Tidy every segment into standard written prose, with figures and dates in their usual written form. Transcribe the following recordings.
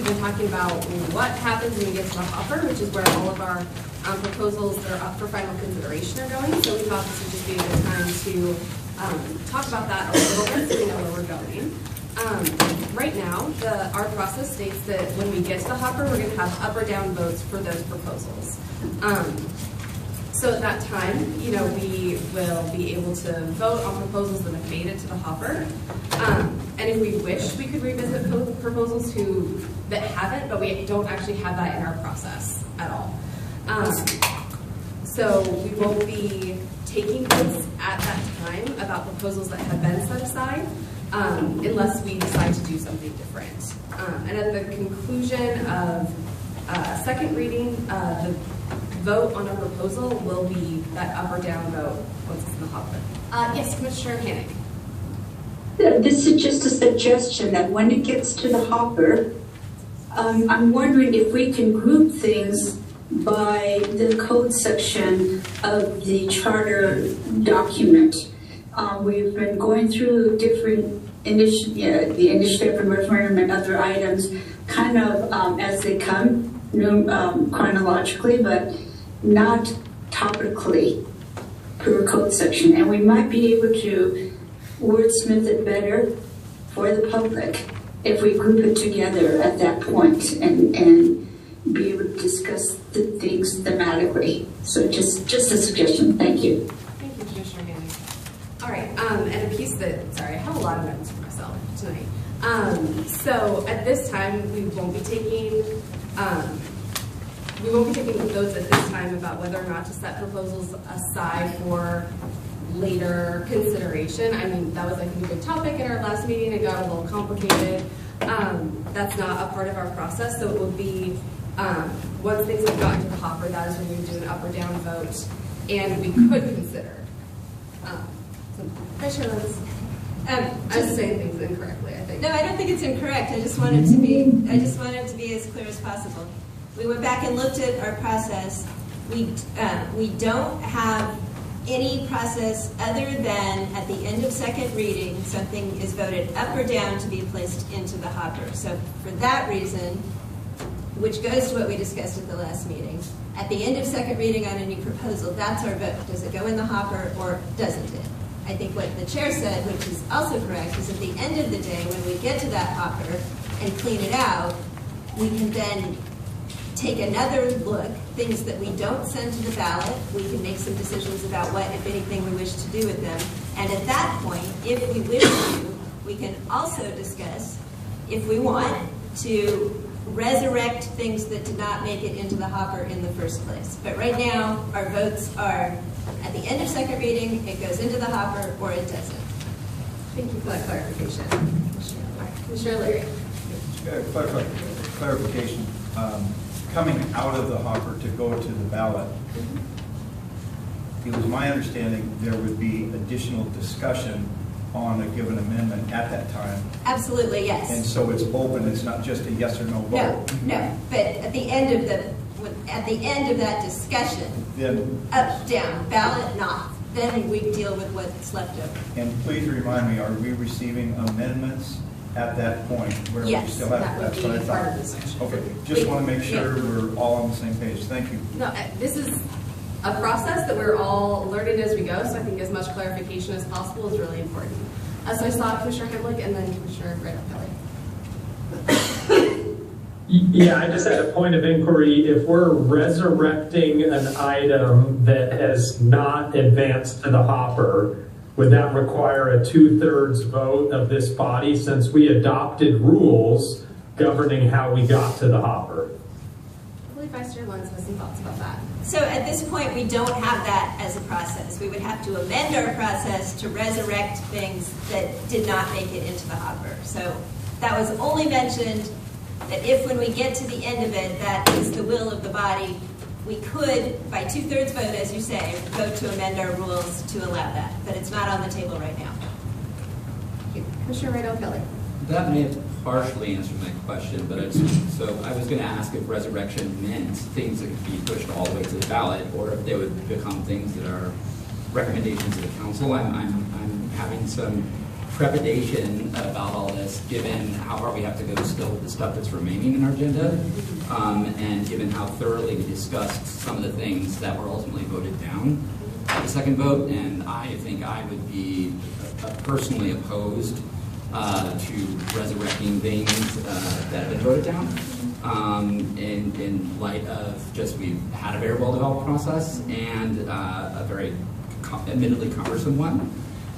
we've been talking about what happens when we get to the hopper, which is where all of our proposals that are up for final consideration are going. So we thought this would just be a good time to talk about that a little bit so we know where we're going. Right now, our process states that when we get to the hopper, we're going to have up or down votes for those proposals. So at that time, we will be able to vote on proposals that have made it to the hopper. And if we wish, we could revisit proposals that haven't, but we don't actually have that in our process at all. So we won't be taking votes at that time about proposals that have been set aside, unless we decide to do something different. And at the conclusion of second reading, the vote on a proposal will be that up or down vote once it's in the hopper. Yes, Commissioner Hannick. This is just a suggestion that when it gets to the hopper, I'm wondering if we can group things by the code section of the charter document. We've been going through different the initiative and referendum and other items kind of as they come, chronologically, but not topically per code section. And we might be able to wordsmith it better for the public if we group it together at that point and be able to discuss the things thematically. So just a suggestion. Thank you. Thank you, Commissioner Hannick. All right, and a piece that, sorry, I have a lot of notes for myself tonight. So at this time, we won't be taking votes at this time about whether or not to set proposals aside for later consideration. I mean, that was, I think, a good topic in our last meeting. It got a little complicated. That's not a part of our process, so it will be once things have gotten to the hopper, that is when we do an up or down vote, and we could consider. I'm saying things incorrectly, I think. No, I don't think it's incorrect. I just want it to be as clear as possible. We went back and looked at our process. We don't have any process other than at the end of second reading, something is voted up or down to be placed into the hopper. So for that reason, which goes to what we discussed at the last meeting, at the end of second reading on a new proposal, that's our vote. Does it go in the hopper or doesn't it? I think what the chair said, which is also correct, is at the end of the day, when we get to that hopper and clean it out, we can then take another look, things that we don't send to the ballot. We can make some decisions about what, if anything, we wish to do with them. And at that point, if we wish to, we can also discuss, if we want, to resurrect things that did not make it into the hopper in the first place. But right now, our votes are at the end of second reading, it goes into the hopper or it doesn't. Thank you for that clarification. Commissioner Leary. Clarification. Coming out of the hopper to go to the ballot, it was my understanding there would be additional discussion on a given amendment at that time. Absolutely, yes. And so it's open, it's not just a yes or no vote. No. But at the end of that discussion, then up, down, ballot, not, then we deal with what's left over. And please remind me, are we receiving amendments at that point where Yes, we still have? That would That's what I be part of thought. the section. Okay, just want to make sure we're all on the same page. Thank you. No, this is a process that we're all learning as we go, so I think as much clarification as possible is really important. So I saw Commissioner Hemlick and then Commissioner Randall-Kelly. Yeah, I just had a point of inquiry. If we're resurrecting an item that has not advanced to the hopper, would that require a 2/3 vote of this body since we adopted rules governing how we got to the hopper? I believe Vice Chair Lenz has some thoughts about that. So at this point, we don't have that as a process. We would have to amend our process to resurrect things that did not make it into the hopper. So that was only mentioned that if when we get to the end of it, that is the will of the body, we could, by 2/3 vote, as you say, vote to amend our rules to allow that. But it's not on the table right now. Thank you. Commissioner Randall-Kelly. That may have partially answered my question, but so I was going to ask if resurrection meant things that could be pushed all the way to the ballot, or if they would become things that are recommendations of the council. I'm having some trepidation about all this, given how far we have to go still with the stuff that's remaining in our agenda, and given how thoroughly we discussed some of the things that were ultimately voted down at the second vote. And I think I would be personally opposed to resurrecting things that have been voted down. In light of just we've had a very well-developed process and a very admittedly cumbersome one.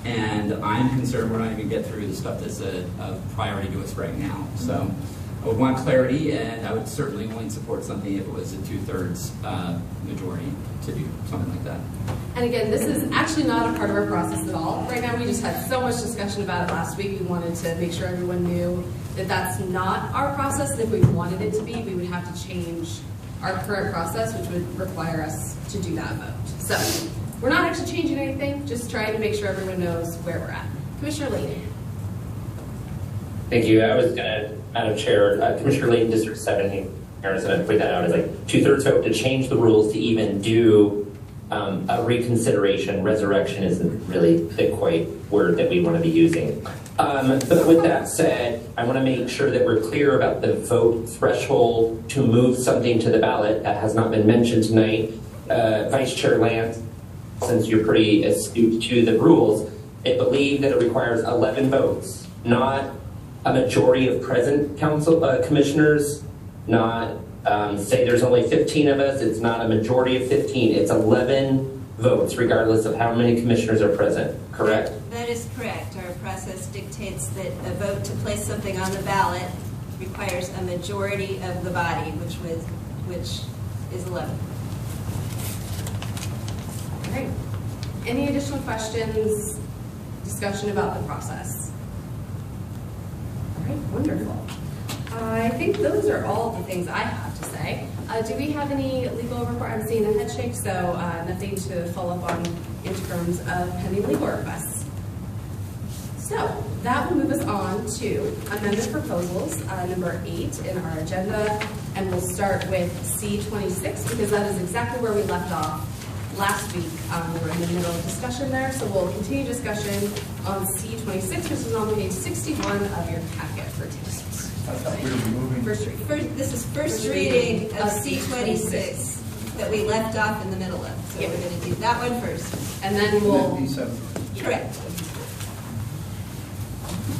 And I'm concerned we're not even get through the stuff that's a priority to us right now. So I would want clarity, and I would certainly only support something if it was a 2/3 majority to do something like that. And again, this is actually not a part of our process at all. Right now, we just had so much discussion about it last week. We wanted to make sure everyone knew that that's not our process. And if we wanted it to be, we would have to change our current process, which would require us to do that vote. So we're not actually changing anything, just trying to make sure everyone knows where we're at. Commissioner Layton. Thank you. I was going to, Madam Chair, Commissioner Layton, District 7, I was going to point that out as like 2/3 vote to change the rules to even do a reconsideration. Resurrection isn't really the quite word that we want to be using. But with that said, I want to make sure that we're clear about the vote threshold to move something to the ballot that has not been mentioned tonight. Vice Chair Lance, since you're pretty astute to the rules, I believe that it requires 11 votes, not a majority of present council commissioners, not say there's only 15 of us, it's not a majority of 15, it's 11 votes regardless of how many commissioners are present, correct? That is correct. Our process dictates that a vote to place something on the ballot requires a majority of the body, which is 11. All right. Any additional questions, discussion about the process? All right, wonderful. I think those are all the things I have to say. Do we have any legal report? I'm seeing a head shake, so nothing to follow up on in terms of pending legal requests. So that will move us on to amendment proposals, number 8 in our agenda, and we'll start with C26 because that is exactly where we left off last week. We were in the middle of discussion there, so we'll continue discussion on C26, which is on page 61 of your packet for today. I thought we were moving. This is first reading of C26 that we left off in the middle of. So Yeah. we're going to do that one first. And then we'll... Correct.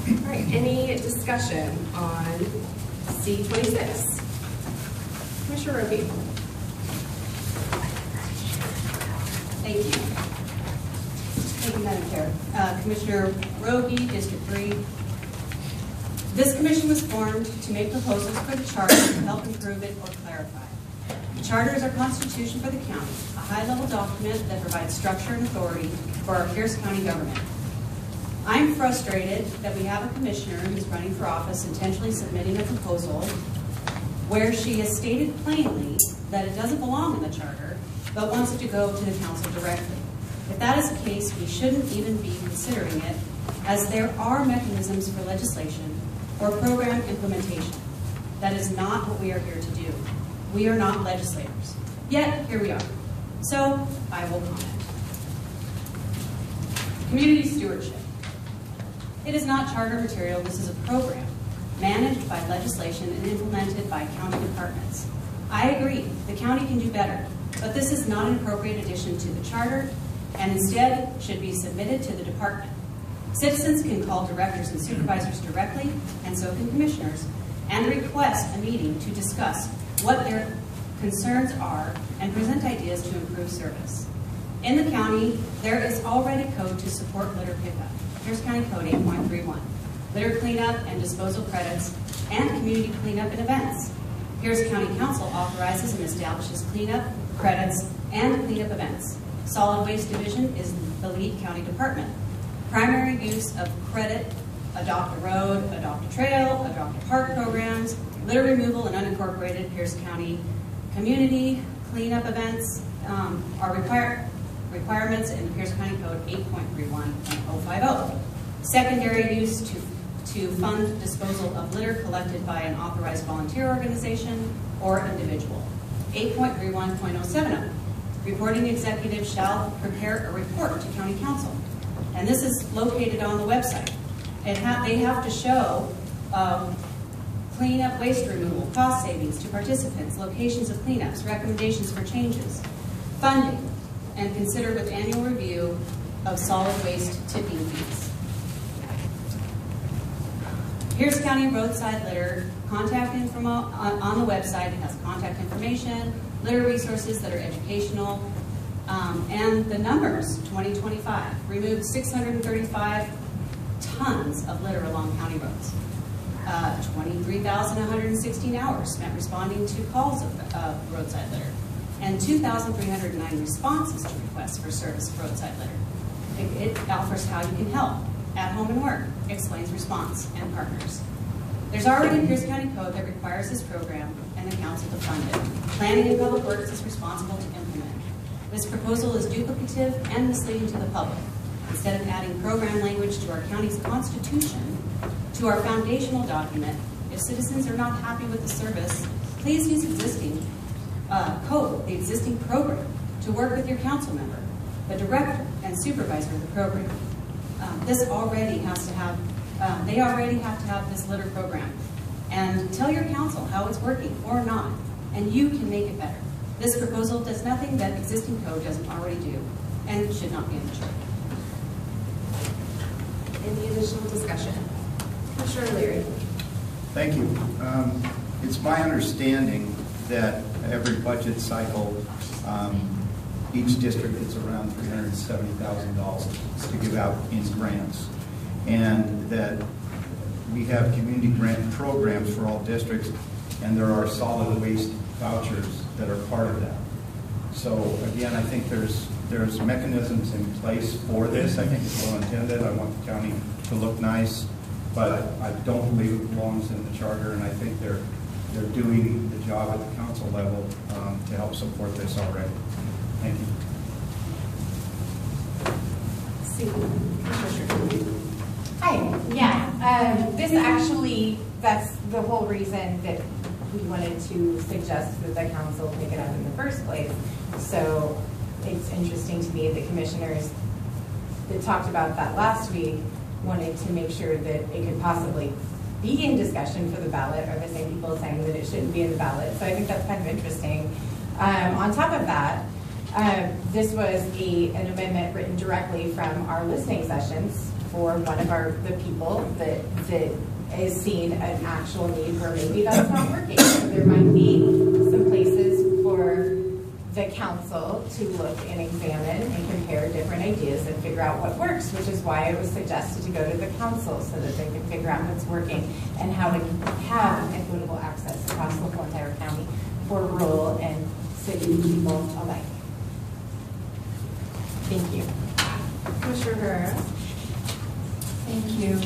All right, any discussion on C26? Commissioner Roby. Thank you. Thank you, Madam Chair. Commissioner Roby, District 3. This commission was formed to make proposals for the charter to help improve it or clarify. The charter is our constitution for the county, a high-level document that provides structure and authority for our Pierce County government. I'm frustrated that we have a commissioner who's running for office intentionally submitting a proposal where she has stated plainly that it doesn't belong in the charter, but wants it to go to the council directly. If that is the case, we shouldn't even be considering it, as there are mechanisms for legislation or program implementation. That is not what we are here to do. We are not legislators. Yet, here we are. So, I will comment. Community stewardship. It is not charter material, this is a program managed by legislation and implemented by county departments. I agree, the county can do better, but this is not an appropriate addition to the charter and instead should be submitted to the department. Citizens can call directors and supervisors directly, and so can commissioners, and request a meeting to discuss what their concerns are and present ideas to improve service. In the county, there is already code to support litter pickup. Pierce County Code 8.31, litter cleanup and disposal credits, and community cleanup and events. Pierce County Council authorizes and establishes cleanup, credits, and cleanup events. Solid Waste Division is the lead county department. Primary use of credit, adopt a road, adopt a trail, adopt a park programs, litter removal and unincorporated Pierce County community cleanup events are requirements in the Pierce County Code 8.31.050. Secondary use to fund disposal of litter collected by an authorized volunteer organization or individual. 8.31.070. Reporting executive shall prepare a report to county council. And this is located on the website. They have to show cleanup, waste removal, cost savings to participants, locations of cleanups, recommendations for changes, funding, and consider with annual review of solid waste tipping fees. Pierce County roadside litter, contact info on the website. It has contact information, litter resources that are educational, and the numbers, 2025, removed 635 tons of litter along county roads. 23,116 hours spent responding to calls of roadside litter, and 2,309 responses to requests for service of roadside litter. It offers how you can help at home and work, explains response, and partners. There's already a Pierce County code that requires this program and the council to fund it. Planning and Public Works is responsible to implement. This proposal is duplicative and misleading to the public. Instead of adding program language to our county's constitution, to our foundational document, if citizens are not happy with the service, please use existing code, the existing program, to work with your council member, the director and supervisor of the program. This already has to have, they already have to have this litter program. And tell your council how it's working or not, and you can make it better. This proposal does nothing that existing code doesn't already do, and should not be in the charter. Any additional discussion? Commissioner Leary. Thank you. It's my understanding that every budget cycle, each district gets around $370,000 to give out in grants. And that we have community grant programs for all districts, and there are solid waste vouchers that are part of that. So again, I think there's mechanisms in place for this. I think it's well intended. I want the county to look nice, but I don't believe it belongs in the charter, and I think they're doing the job at the council level to help support this already. Thank you. Hi, yeah, this actually, that's the whole reason that we wanted to suggest that the council pick it up in the first place. So it's interesting to me the commissioners that talked about that last week wanted to make sure that it could possibly be in discussion for the ballot, or the same people saying that it shouldn't be in the ballot. So I think that's kind of interesting. On top of that, this was an amendment written directly from our listening sessions for one of the people that is seeing an actual need where maybe that's not working. So there might be some places for the council to look and examine and compare different ideas and figure out what works, which is why it was suggested to go to the council so that they can figure out what's working and how to have equitable access across the whole entire county for rural and city people alike. Thank you. Commissioner Herrera. Thank you.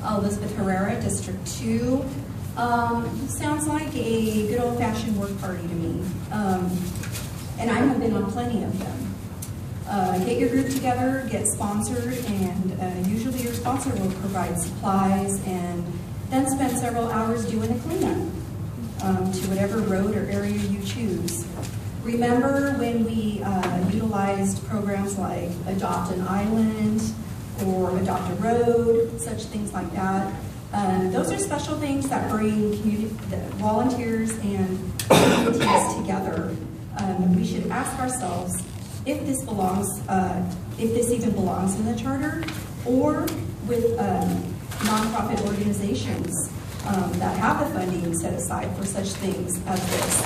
Elizabeth Herrera, District 2. Sounds like a good old-fashioned work party to me. And I have been on plenty of them. Get your group together, get sponsored, and usually your sponsor will provide supplies and then spend several hours doing a cleanup to whatever road or area you choose. Remember when we utilized programs like Adopt an Island or Adopt a Road, such things like that. Those are special things that bring volunteers and communities together. We should ask ourselves if this belongs, if this even belongs in the charter, or with nonprofit organizations that have the funding set aside for such things as this.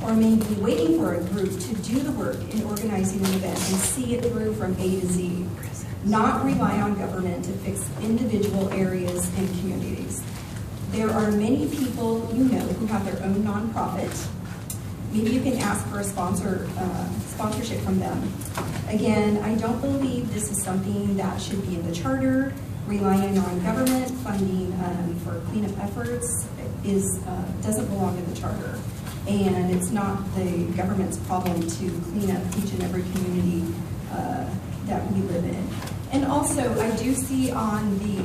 Or maybe waiting for a group to do the work in organizing an event and see it through from A to Z. Not rely on government to fix individual areas and communities. There are many people you know who have their own nonprofit. Maybe you can ask for a sponsorship from them. Again, I don't believe this is something that should be in the charter. Relying on government funding for cleanup efforts doesn't belong in the charter. And it's not the government's problem to clean up each and every community that we live in. And also, I do see on the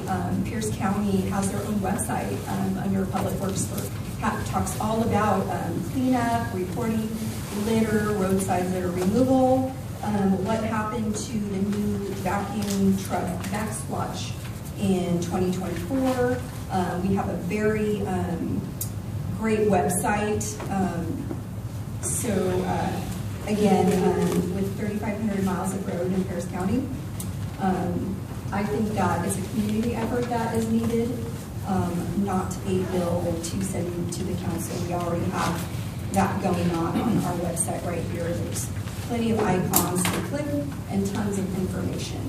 Pierce County has their own website under Public Works talks all about cleanup, reporting litter, roadside litter removal, what happened to the new vacuum truck backsplash in 2024. We have a very great website. Again, with 3,500 miles of road in Harris County, I think that is a community effort that is needed, not a bill to send to the council. We already have that going on our website right here. There's plenty of icons to click and tons of information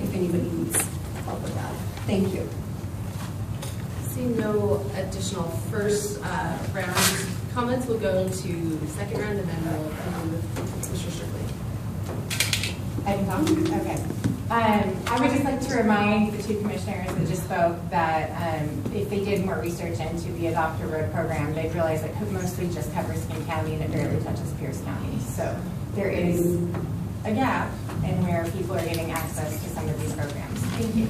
if anybody needs help with that. Thank you. Seeing no additional first round comments, we'll go to second round and then we'll come with Mr. Strickland. I can talk? Okay. I would just like to remind the two commissioners that just spoke that if they did more research into the Adopt a Road program, they'd realize it mostly just covers King County and it barely touches Pierce County. So there is a gap in where people are getting access to some of these programs. Thank you.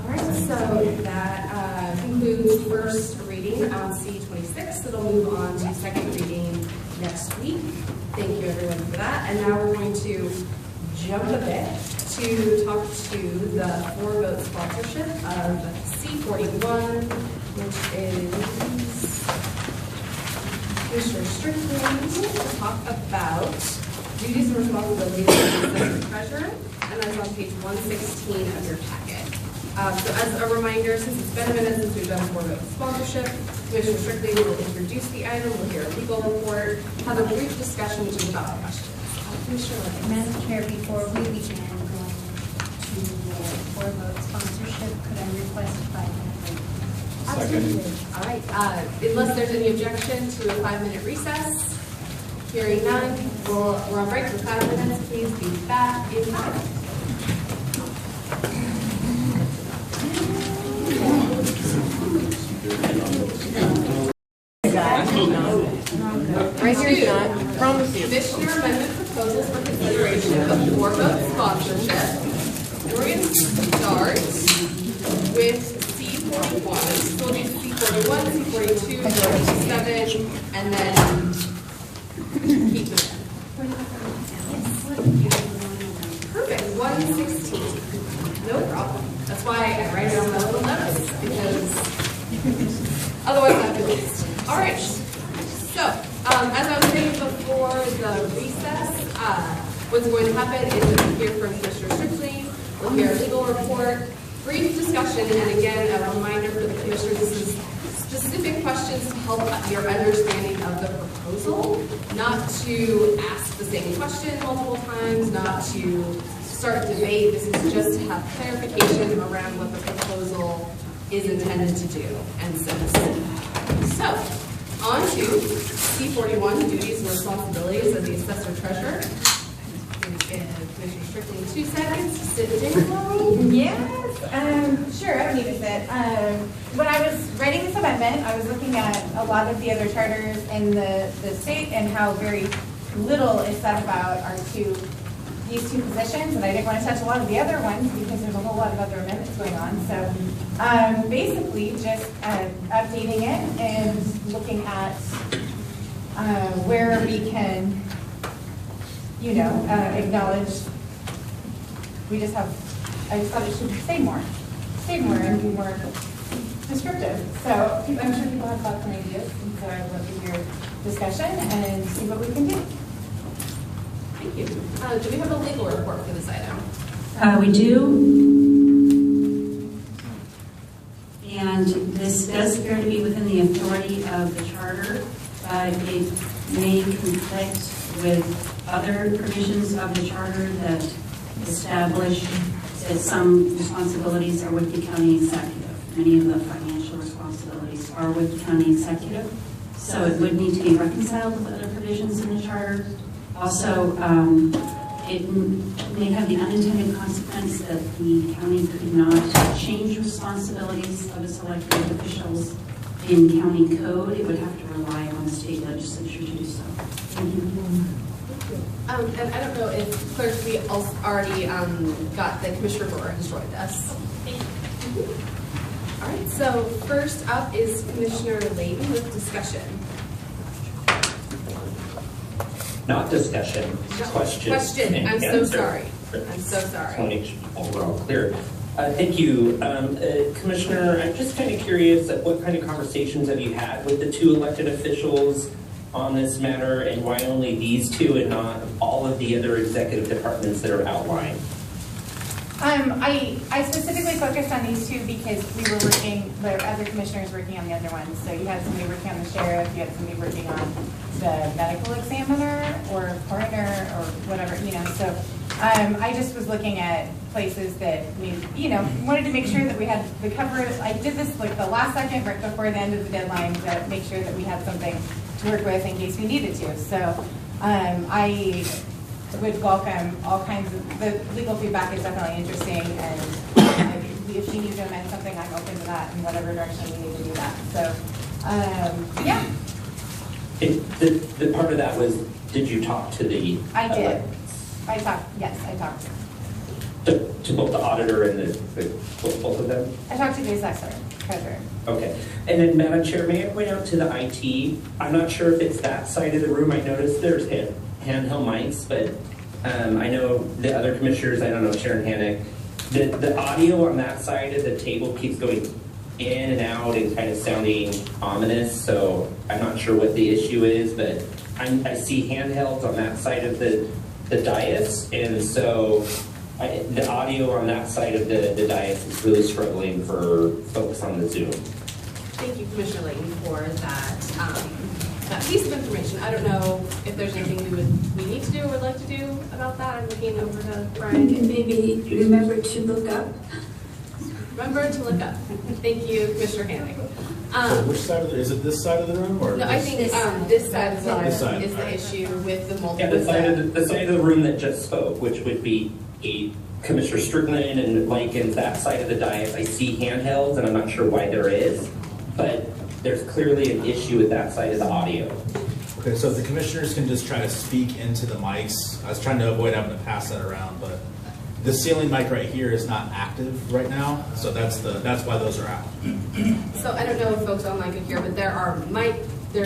All right, so that concludes first reading on C26. It'll move on to second reading next week. Thank you everyone for that. And now we're going to jump a bit to talk to the 4-vote sponsorship of C41, which is Commissioner Strickland, to talk about duties and responsibilities of the treasurer, and that's on page 116 of your packet. So as a reminder, since it's been a minute since we've done 4-vote sponsorship, Commissioner Strickland will introduce the item, we'll hear a legal report, have a brief discussion, which is about questions. Madam Chair, before we begin going to the 4-vote sponsorship, could I request 5 minutes? Absolutely. All right. Unless there's any objection to a 5-minute recess, hearing none, we're on break for 5 minutes. Please be back in 5. Right here is not. Promise you. Commissioner amendment proposals for consideration of 4-vote sponsorship. And we're going to start with C41. So we'll do C41, C42, C47, and then keep them in. Perfect. 116. No problem. That's why I write it on my little notes, because otherwise I have to waste. All right. So, as I was saying before the recess, what's going to happen is we'll hear from Commissioner Strickland, we'll hear a legal report, brief discussion, and again, a reminder for the commissioners, this is specific questions to help your understanding of the proposal, not to ask the same question multiple times, not to start debate. This is just to have clarification around what the proposal is intended to do and says. So, on to C41, duties and responsibilities of the assessor treasurer. Commissioner Strickland, 2 seconds to sit down. Yes, sure, I don't need to sit. When I was writing this amendment, I was looking at a lot of the other charters in the state and how very little is said about these two positions, and I didn't want to touch a lot of the other ones because there's a whole lot of other amendments going on. So basically just updating it and looking at where we can, acknowledge. I just thought it should say more and be more descriptive. So I'm sure people have thoughts and ideas, and so I'd love to hear discussion and see what we can do. Thank you. Do we have a legal report for this item? We do. And this does appear to be within the authority of the charter. It may conflict with other provisions of the charter that establish that some responsibilities are with the county executive. Many of the financial responsibilities are with the county executive. So it would need to be reconciled with other provisions in the charter. Also, it may have the unintended consequence that the county could not change responsibilities of its elected officials in county code. It would have to rely on the state legislature to do so. Thank you. And I don't know if clerk, we also already got the Commissioner Brewer who's joined us. All right, so first up is Commissioner Layton with discussion. Not discussion, question. Question. and I'm so answer. sorry. I'm so sorry. Just want to make sure we're all clear. Thank you. Commissioner, I'm just kind of curious, what kind of conversations have you had with the two elected officials on this matter, and why only these two and not all of the other executive departments that are outlined? I specifically focused on these two because we were working, the other commissioners working on the other ones. So you had somebody working on the sheriff, you had somebody working on the medical examiner or coroner or whatever, So I just was looking at places that we, wanted to make sure that we had the cover. I did this like the last second, right before the end of the deadline, to make sure that we had something to work with in case we needed to. So I would welcome all kinds of, the legal feedback is definitely interesting, and if you need to amend something, I'm open to that in whatever direction we need to do that. So, yeah. The part of that was, did you talk to the? I did. I talked. To both the auditor and both of them? I talked to the assessor, treasurer. Okay. And then, Madam Chair, may I point out to the IT, I'm not sure if it's that side of the room. I noticed there's handheld mics, but I know the other commissioners, I don't know, Sharon Hannick, the audio on that side of the table keeps going in and out and kind of sounding ominous, so I'm not sure what the issue is, but I see handhelds on that side of the dais, and so the audio on that side of the dais is really struggling for folks on the Zoom. Thank you, Commissioner Layton, for that that piece of information. I don't know if there's anything we need to do or would like to do about that. I'm looking over to Brian. And maybe remember to look up. Remember to look up. Thank you, Commissioner Hannick. So which side is it? This side of the room, or no? I think this side of the room is the issue with the multiple. Yeah, the side of the room that just spoke, which would be Commissioner Strickland and Likens, that side of the dais. I see handhelds, and I'm not sure why there is, but there's clearly an issue with that side of the audio. Okay, so if the commissioners can just try to speak into the mics. I was trying to avoid having to pass that around, but the ceiling mic right here is not active right now, so that's why those are out. So I don't know if folks online could hear, but there are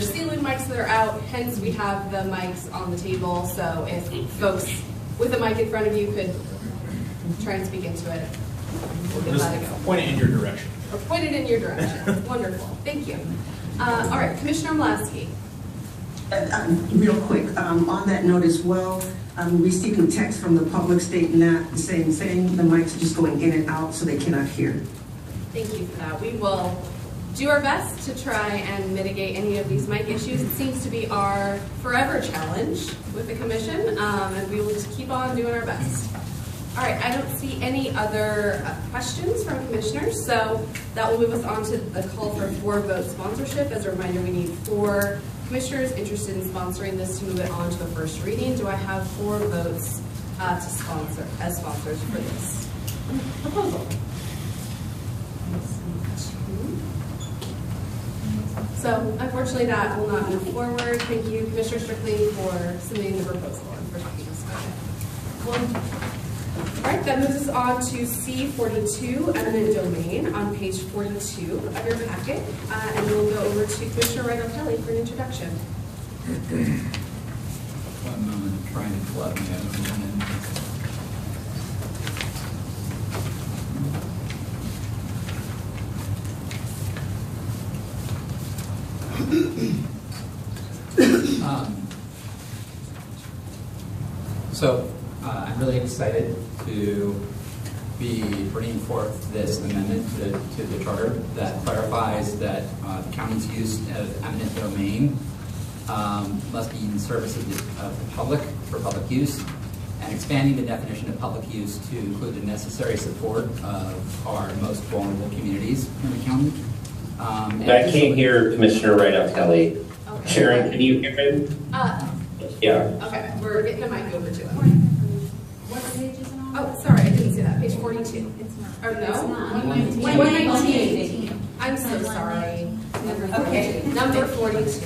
ceiling mics that are out, hence we have the mics on the table. So if folks with a mic in front of you could try and speak into it, we'll give that a go. Point it in your direction. Or point it in your direction. Wonderful. Thank you. All right, Commissioner Mlaski. Real quick, on that note as well, I'm receiving text from the public stating that the same thing. The mics are just going in and out, so they cannot hear. Thank you for that. We will do our best to try and mitigate any of these mic issues. It seems to be our forever challenge with the commission, and we will just keep on doing our best. All right, I don't see any other questions from commissioners, so that will move us on to the call for 4-vote sponsorship. As a reminder, we need 4 commissioners interested in sponsoring this to move it on to a first reading. Do I have 4 votes to sponsor as sponsors for this proposal? So unfortunately, that will not move forward. Thank you, Commissioner Strickland, for submitting the proposal and for talking to us about it. All right, that moves us on to C42, eminent domain, on page 42 of your packet. And we'll go over to Commissioner Rydell Kelly for an introduction. One moment, I'm trying to pull out my own. I'm really excited to be bringing forth this amendment to the charter that clarifies that the county's use of eminent domain must be in service of the public for public use, and expanding the definition of public use to include the necessary support of our most vulnerable communities in the county. I can't hear Commissioner Rydell Kelly. Okay. Sharon, can you hear him? Yeah. Okay, we're getting a mic over to him. What page is it on? Oh, sorry, I didn't see that. Page 42. It's not. Or no? It's not. 119. I'm so sorry. Okay, number 42.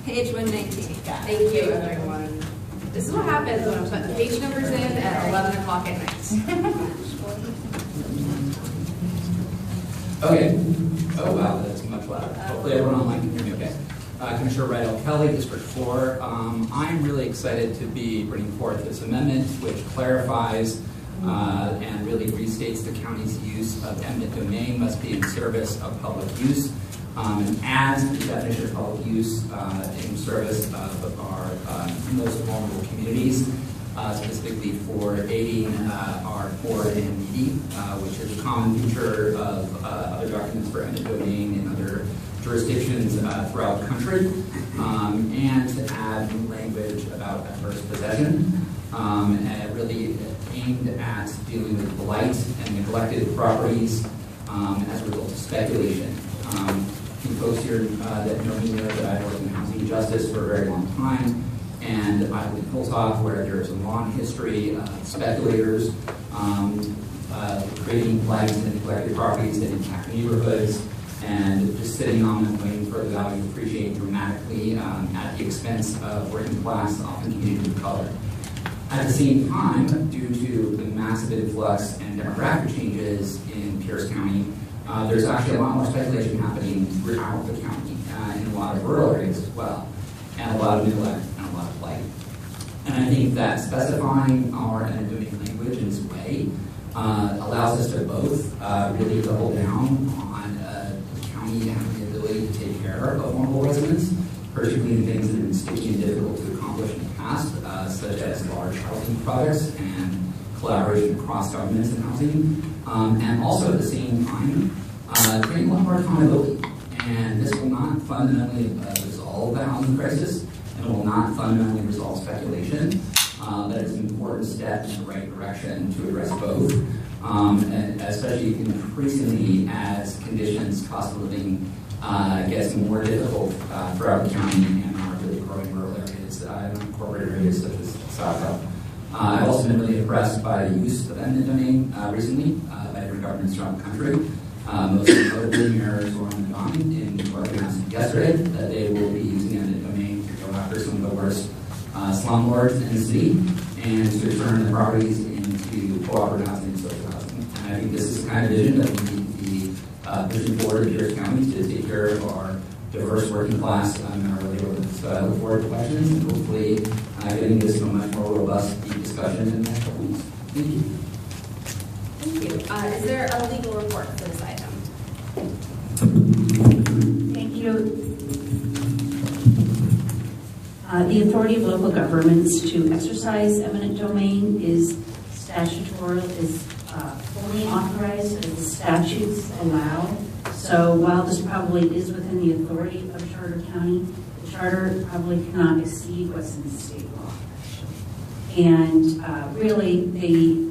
Page 119. Thank you, everyone. This is what happens when I'm putting the page numbers in at 11 o'clock at night. Okay. Oh, wow, that's much louder. Hopefully everyone online can hear me okay. Commissioner Rydell Kelly, District 4. I'm really excited to be bringing forth this amendment, which clarifies and really restates the county's use of eminent domain must be in service of public use, and adds the definition of public use in service of our most vulnerable communities, specifically for aiding our poor and needy, which is a common feature of other documents for eminent domain in other jurisdictions throughout the country, and to add language about adverse possession, and really aimed at dealing with blight and neglected properties as a result of speculation. Folks here that know me know that I've worked in housing justice for a very long time, and I live in Hilltop, where there's a long history of speculators creating blight and neglected properties that impact neighborhoods, and just sitting on them waiting for the value to appreciate dramatically at the expense of working class, often communities of color. At the same time, due to the massive influx and demographic changes in Pierce County, there's actually a lot more speculation happening throughout the county, in a lot of rural areas as well, and a lot of neglect and a lot of blight. And I think that specifying our eminent domain language in this way allows us to both really double down on the county having the ability to take care of vulnerable residents, particularly in things that have been sticky and difficult to accomplish in the past, such as large housing projects and collaboration across governments in housing, and also at the same time, creating a lot more accountability. And this will not fundamentally resolve the housing crisis, and it will not fundamentally resolve speculation, but it's an important step in the right direction to address both, and especially increasingly as conditions, cost of living gets more difficult throughout the county and our really growing rural areas, incorporated areas such as South. I've also been really impressed by the use of eminent domain recently by different governments around the country. Most notably, Mayor Zoran Mudahn in what we announced yesterday that they will be using eminent domain to go after some of the worst slumlords in the city and to turn the properties into cooperative housing and social housing. And I think this is the kind of vision that we need to be pushing forward in Pierce County to take care of our diverse working class and our neighborhoods. So I look forward to questions and hopefully getting this to a much more robust, deep discussion in the next couple weeks. Thank you. Thank you. Is there a legal report for this item? Thank you. The authority of local governments to exercise eminent domain is statutory, is fully authorized as the statutes allow. So while this probably is within the authority of Charter County, the charter probably cannot exceed what's in state law. And really, the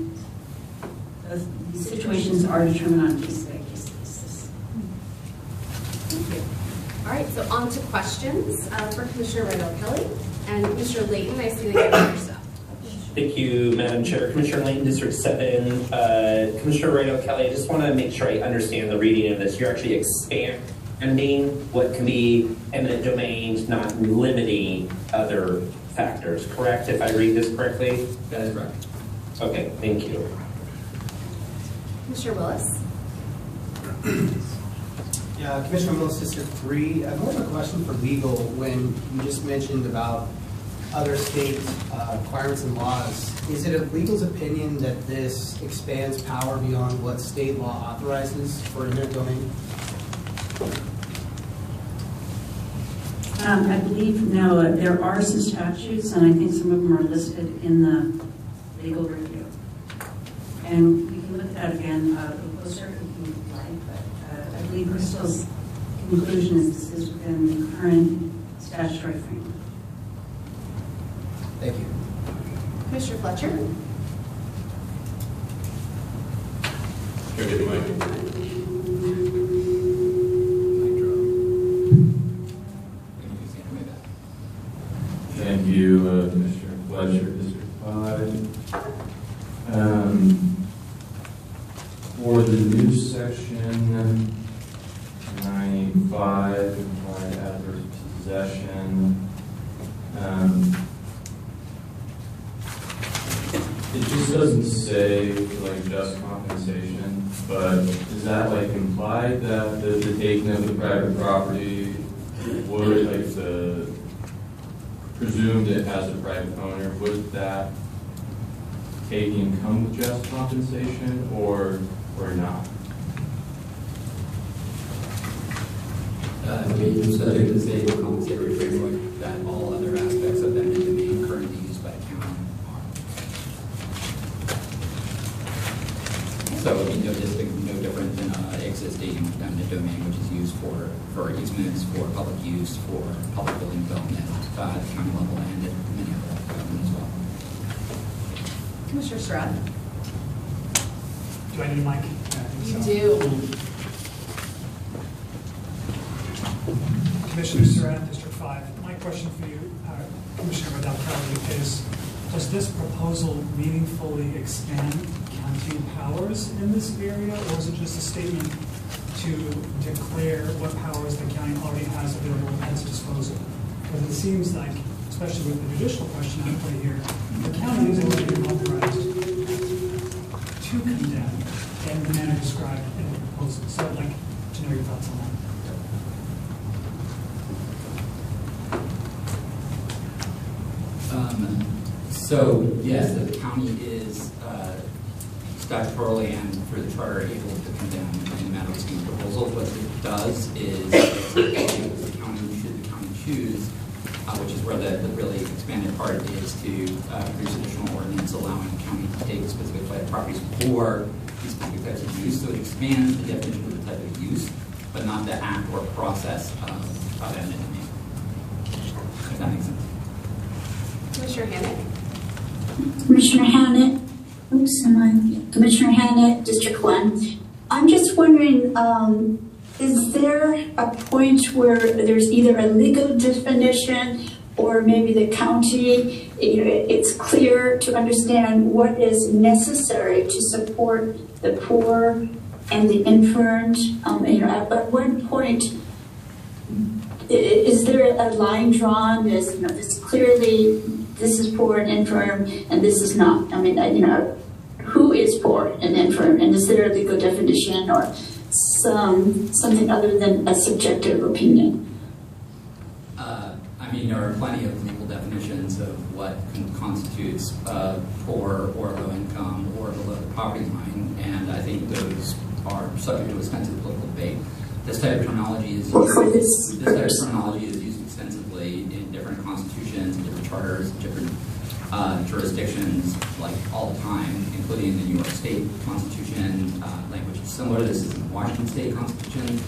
situations are determined on a case-by-case basis. Thank you. All right, so on to questions for Commissioner Riddle-Kelly. And Commissioner Layton, I see that you have your stuff. Thank you, Madam Chair. Commissioner Layton, District 7. Commissioner Riddle-Kelly, I just want to make sure I understand the reading of this. You're actually expanding what can be eminent domains, not limiting other factors, correct? If I read this correctly? That is correct. Okay, thank you. Commissioner Willis. Yeah, Commissioner Willis, District 3. I have more of a question for legal when you just mentioned about other state requirements and laws. Is it a legal's opinion that this expands power beyond what state law authorizes for eminent domain? I believe, no, there are some statutes, and I think some of them are listed in the legal review. And we can look at that again a little closer if you would like, but I believe Bristol's conclusion is this is within the current statutory framework. Thank you. Commissioner Fletcher. Thank you, Commissioner Fletcher, District 5. For the new section 95, implied adverse possession, it just doesn't say like just compensation, but is that like implied that the taking of the private property would, like the presumed it has a private owner, would that taking come with just compensation or not? We studied the state compensatory framework that all other aspects of eminent domain currently used by the county are. So it would be no different than existing eminent domain, which is used for easements, for public use, for public building development at the county level and at many other government as well. Commissioner Surratt. Do I need a mic? You do. Commissioner Surratt, District 5. My question for you, Commissioner Badal-Kelly, is does this proposal meaningfully expand county powers in this area, or is it just a statement to declare what powers the county already has available at its disposal? Because it seems like, especially with the judicial question at play here, the county is already authorized to condemn in the manner described in the proposal. So I'd like to know your thoughts on that. So yes, the county is statutorily and through the charter able to condemn any matter of scheme proposals. What it does is the county, should the county choose, which is where the really expanded part is, to produce additional ordinance allowing the county to take specific type of properties for these specific types of use. So it expands the definition of the type of use, but not the act or process of eminent domain. If that makes sense. Commissioner Hannett. Commissioner Hannett, Commissioner Hannett, District 1. I'm just wondering, is there a point where there's either a legal definition or maybe the county, it's clear to understand what is necessary to support the poor and the infirmed? At what point is there a line drawn as, this clearly, this is poor and infirm, and this is not? I mean, who is poor and infirm, and is there a legal definition or something other than a subjective opinion? There are plenty of legal definitions of what constitutes poor or low income or below the poverty line, and I think those are subject to extensive political debate. This type of terminology is used extensively in different constitutions, different charters, different jurisdictions, like all the time, including the New York State Constitution. Language is similar. This is in the Washington State Constitution,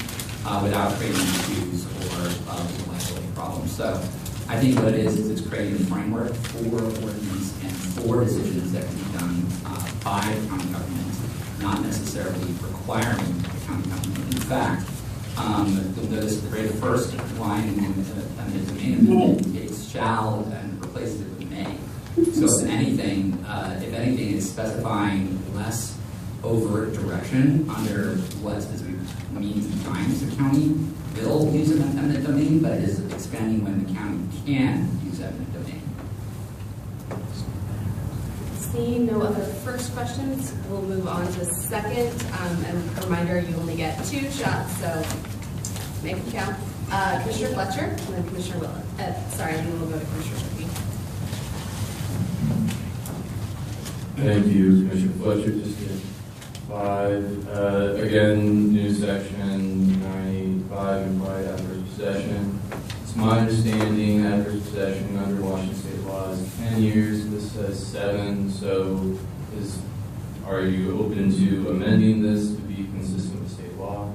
without creating issues or legal liability problems. So I think what it is it's creating a framework for ordinance and for decisions that can be done by the county government, not necessarily requiring the county government. In fact, you'll notice the very first line in the domain amendment, it's shall and replaces it with may. So if anything is specifying less overt direction under what specific means and times the county will use an eminent domain, but it is expanding when the county can use eminent domain. Seeing no other first questions, we'll move on to second. And a reminder, you only get 2 shots, so make them count. Commissioner Fletcher and then Commissioner Willis. And then we'll go to Commissioner Sharkey. Thank you, Commissioner Fletcher, District 5. Again, new section 95, implied adverse possession. It's my understanding adverse possession under Washington State law is 10 years. This says 7. So, are you open to amending this to be consistent with state law?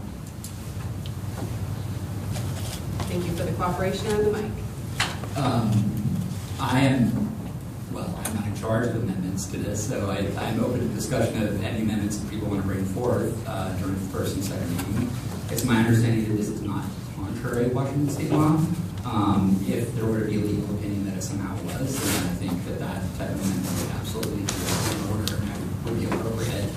Thank you for the cooperation on the mic. I'm not in charge of amendments to this, so I'm open to discussion of any amendments that people want to bring forth during the first and second reading. It's my understanding that this is not contrary to Washington State law. If there were to be a legal opinion that it somehow was, then I think that type of amendment would absolutely be in order and would be appropriate.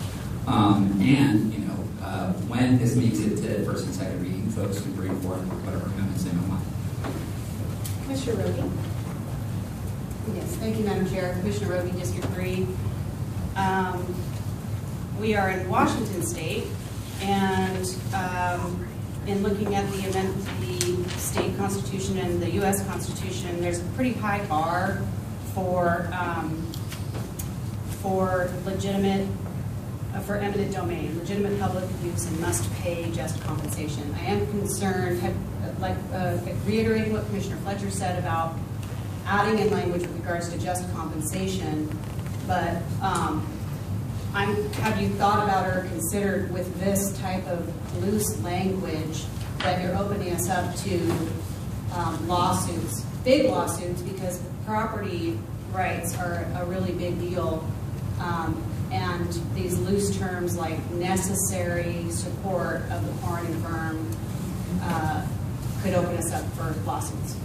When this makes it to first and second reading, folks can bring forth whatever amendments they might want. Commissioner Roby. Yes, thank you, Madam Chair. Commissioner Roby, District 3. We are in Washington State, and in looking at the state constitution and the U.S. Constitution, there's a pretty high bar for for legitimate, for eminent domain, legitimate public use and must pay just compensation. I am concerned, reiterating what Commissioner Fletcher said about adding in language with regards to just compensation, but have you thought about or considered with this type of loose language that you're opening us up to lawsuits, big lawsuits, because property rights are a really big deal, and these loose terms like necessary support of the foreign firm could open us up for lawsuits?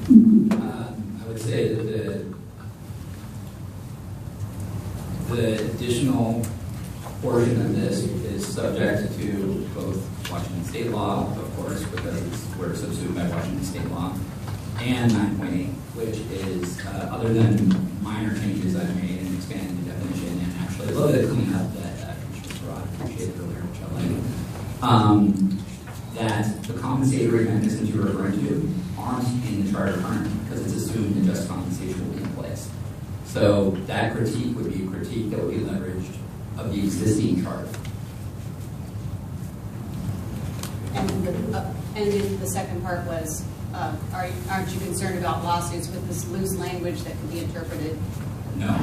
I would say that the additional portion of this is subject to both Washington state law, of course, because we're subsumed by Washington state law, and 9.8, which is, other than minor changes I've made in expanding the definition and actually a little bit of cleanup that Commissioner Broad appreciated earlier, which I like, that the compensatory mechanisms you're referring to aren't in the charter currently because it's assumed that just compensation will be in place. So that critique would be a critique that would be leveraged of the existing charter. And the second part was, aren't you concerned about lawsuits with this loose language that can be interpreted? No.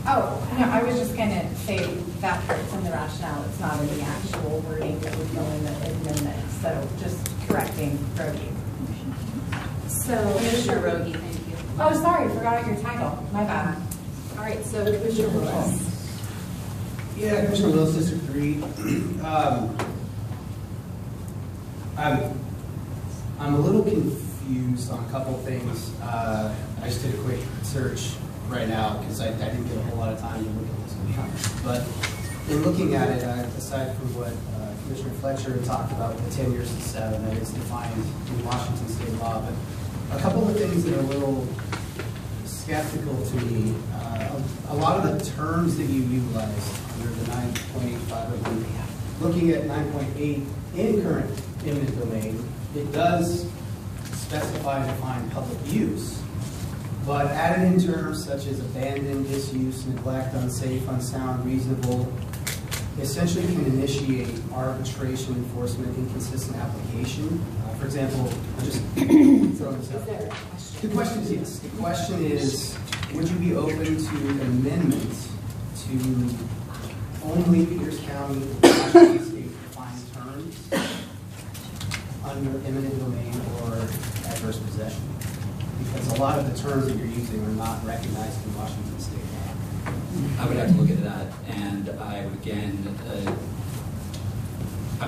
Oh, no, I was just going to say that part's in the rationale. It's not in the actual wording that would go in the amendment. So just correcting Rogie. So, Commissioner Rogie, thank you. Oh, sorry, forgot your title. My bad. All right, so Commissioner Willis. Yeah, Commissioner Willis, District 3. I'm a little confused on a couple things. I just did a quick search right now because I didn't get a whole lot of time to look at this, to be honest. But in looking at it, aside from what Commissioner Fletcher talked about with the 10 years to 7, that is defined in Washington state law, but a couple of things that are a little skeptical to me. A lot of the terms that you utilize under the 9.85, looking at 9.8 in current eminent domain, it does specify and define public use, but added in terms such as abandoned, disuse, neglect, unsafe, unsound, reasonable, essentially can initiate arbitration, enforcement, inconsistent application. For example, I'll just throw this out there. The question is yes. The question is, would you be open to an amendment to only Peters County Washington State defined terms under eminent domain or adverse possession? Because a lot of the terms that you're using are not recognized in Washington state law. I would have to look at that, and I would again,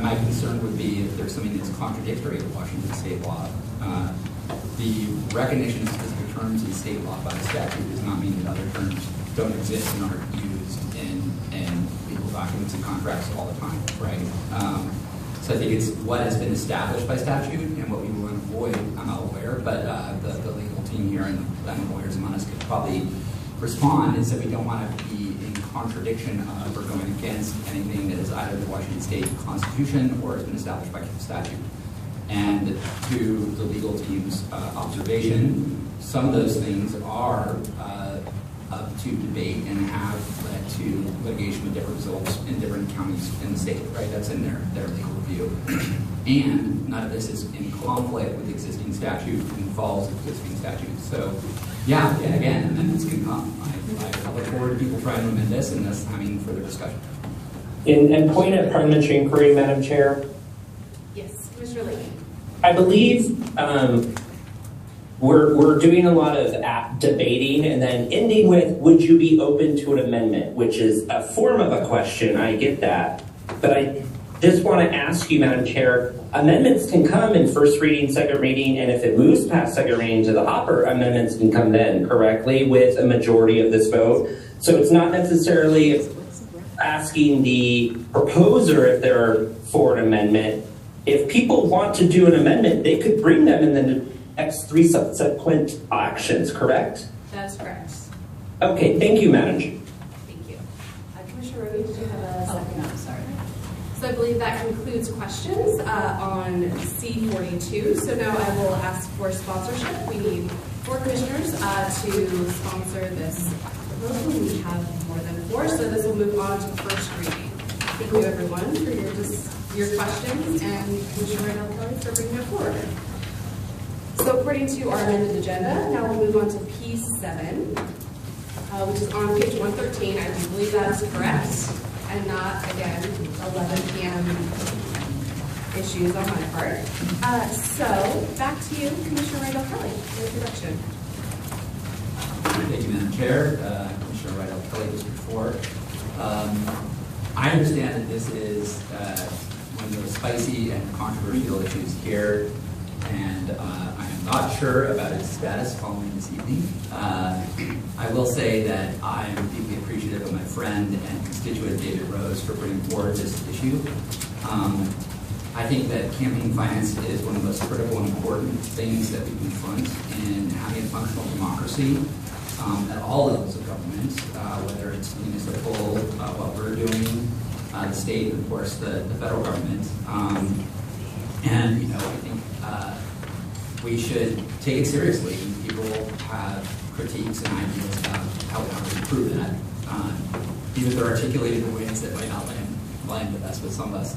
my concern would be if there's something that's contradictory to Washington state law. The recognition of specific terms in state law by statute does not mean that other terms don't exist and aren't used in legal documents and contracts all the time, right? So I think it's what has been established by statute and what we want to avoid. I'm not aware, but the legal team here and the lawyers among us could probably respond, is that we don't want to be in contradiction of or going against anything that is either the Washington State Constitution or has been established by statute. And to the legal team's observation, some of those things are up to debate and have led to litigation with different results in different counties in the state, right? That's in their legal review. And none of this is in conflict with existing statute and follows existing statute. So, yeah, again, amendments can come. I look forward to people trying to amend this and this having further discussion. And point of parliamentary inquiry, Madam Chair. Yes, Commissioner Lee. I believe we're doing a lot of debating and then ending with, would you be open to an amendment, which is a form of a question. I get that. But I just want to ask you, Madam Chair, amendments can come in first reading, second reading, and if it moves past second reading to the hopper, amendments can come then, correctly, with a majority of this vote. So it's not necessarily asking the proposer if they're for an amendment. If people want to do an amendment, they could bring them in the next 3 subsequent actions, correct? That's correct. Okay, thank you, Madam Chair. Thank you. Commissioner Roby, did you have a second? No, sorry. So I believe that concludes questions on C42. So now I will ask for sponsorship. We need 4 commissioners to sponsor this proposal. We have more than 4, so this will move on to first reading. Thank you, everyone, for your questions, and Commissioner Randall Kelly for bringing it forward. So according to our amended agenda, now we'll move on to P7, which is on page 113. I do believe that is correct, and not, again, 11 p.m. issues on my part. So back to you, Commissioner Randall Kelly, for introduction. Thank you, Madam Chair. Commissioner Randall Kelly, District 4. I understand that this is one of those spicy and controversial issues here, and I am not sure about its status following this evening. I will say that I am deeply appreciative of my friend and constituent David Rose for bringing forward this issue. I think that campaign finance is one of the most critical and important things that we confront in having a functional democracy at all levels of government, whether it's municipal, what we're doing, the state, and of course the federal government. And you know, I think we should take it seriously. People have critiques and ideas about how to improve that, even if they're articulated in ways that might not land the best with some of us.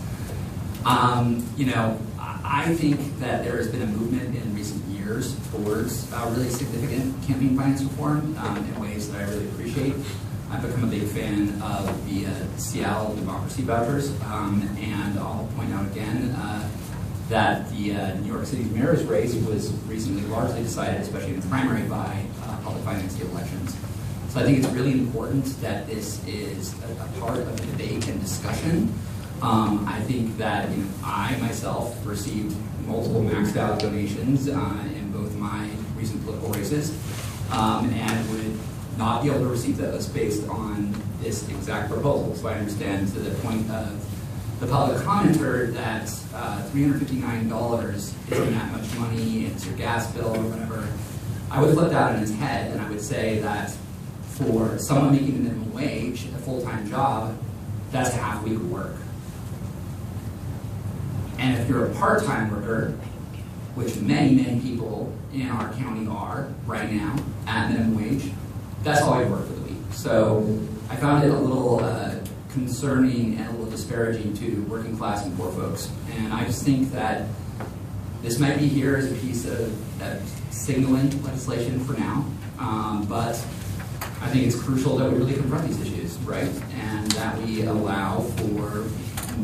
You know, I think that there has been a movement in recent years towards really significant campaign finance reform in ways that I really appreciate. I've become a big fan of the Seattle democracy vouchers, and I'll point out again that the New York City mayor's race was recently largely decided, especially in the primary, by public finance elections. So I think it's really important that this is a part of the debate and discussion. I think that I myself received multiple maxed out donations in both my recent political races, and would not be able to receive those based on this exact proposal. So I understand to the point of the public commenter that $359 isn't that much money, it's your gas bill or whatever. I would flip that on his head, and I would say that for someone making the minimum wage, a full-time job, that's a half week of work. And if you're a part-time worker, which many, many people in our county are right now at minimum wage, that's all I work for the week. So I found it a little concerning and a little disparaging to working class and poor folks. And I just think that this might be here as a piece of signaling legislation for now, but I think it's crucial that we really confront these issues, right? And that we allow for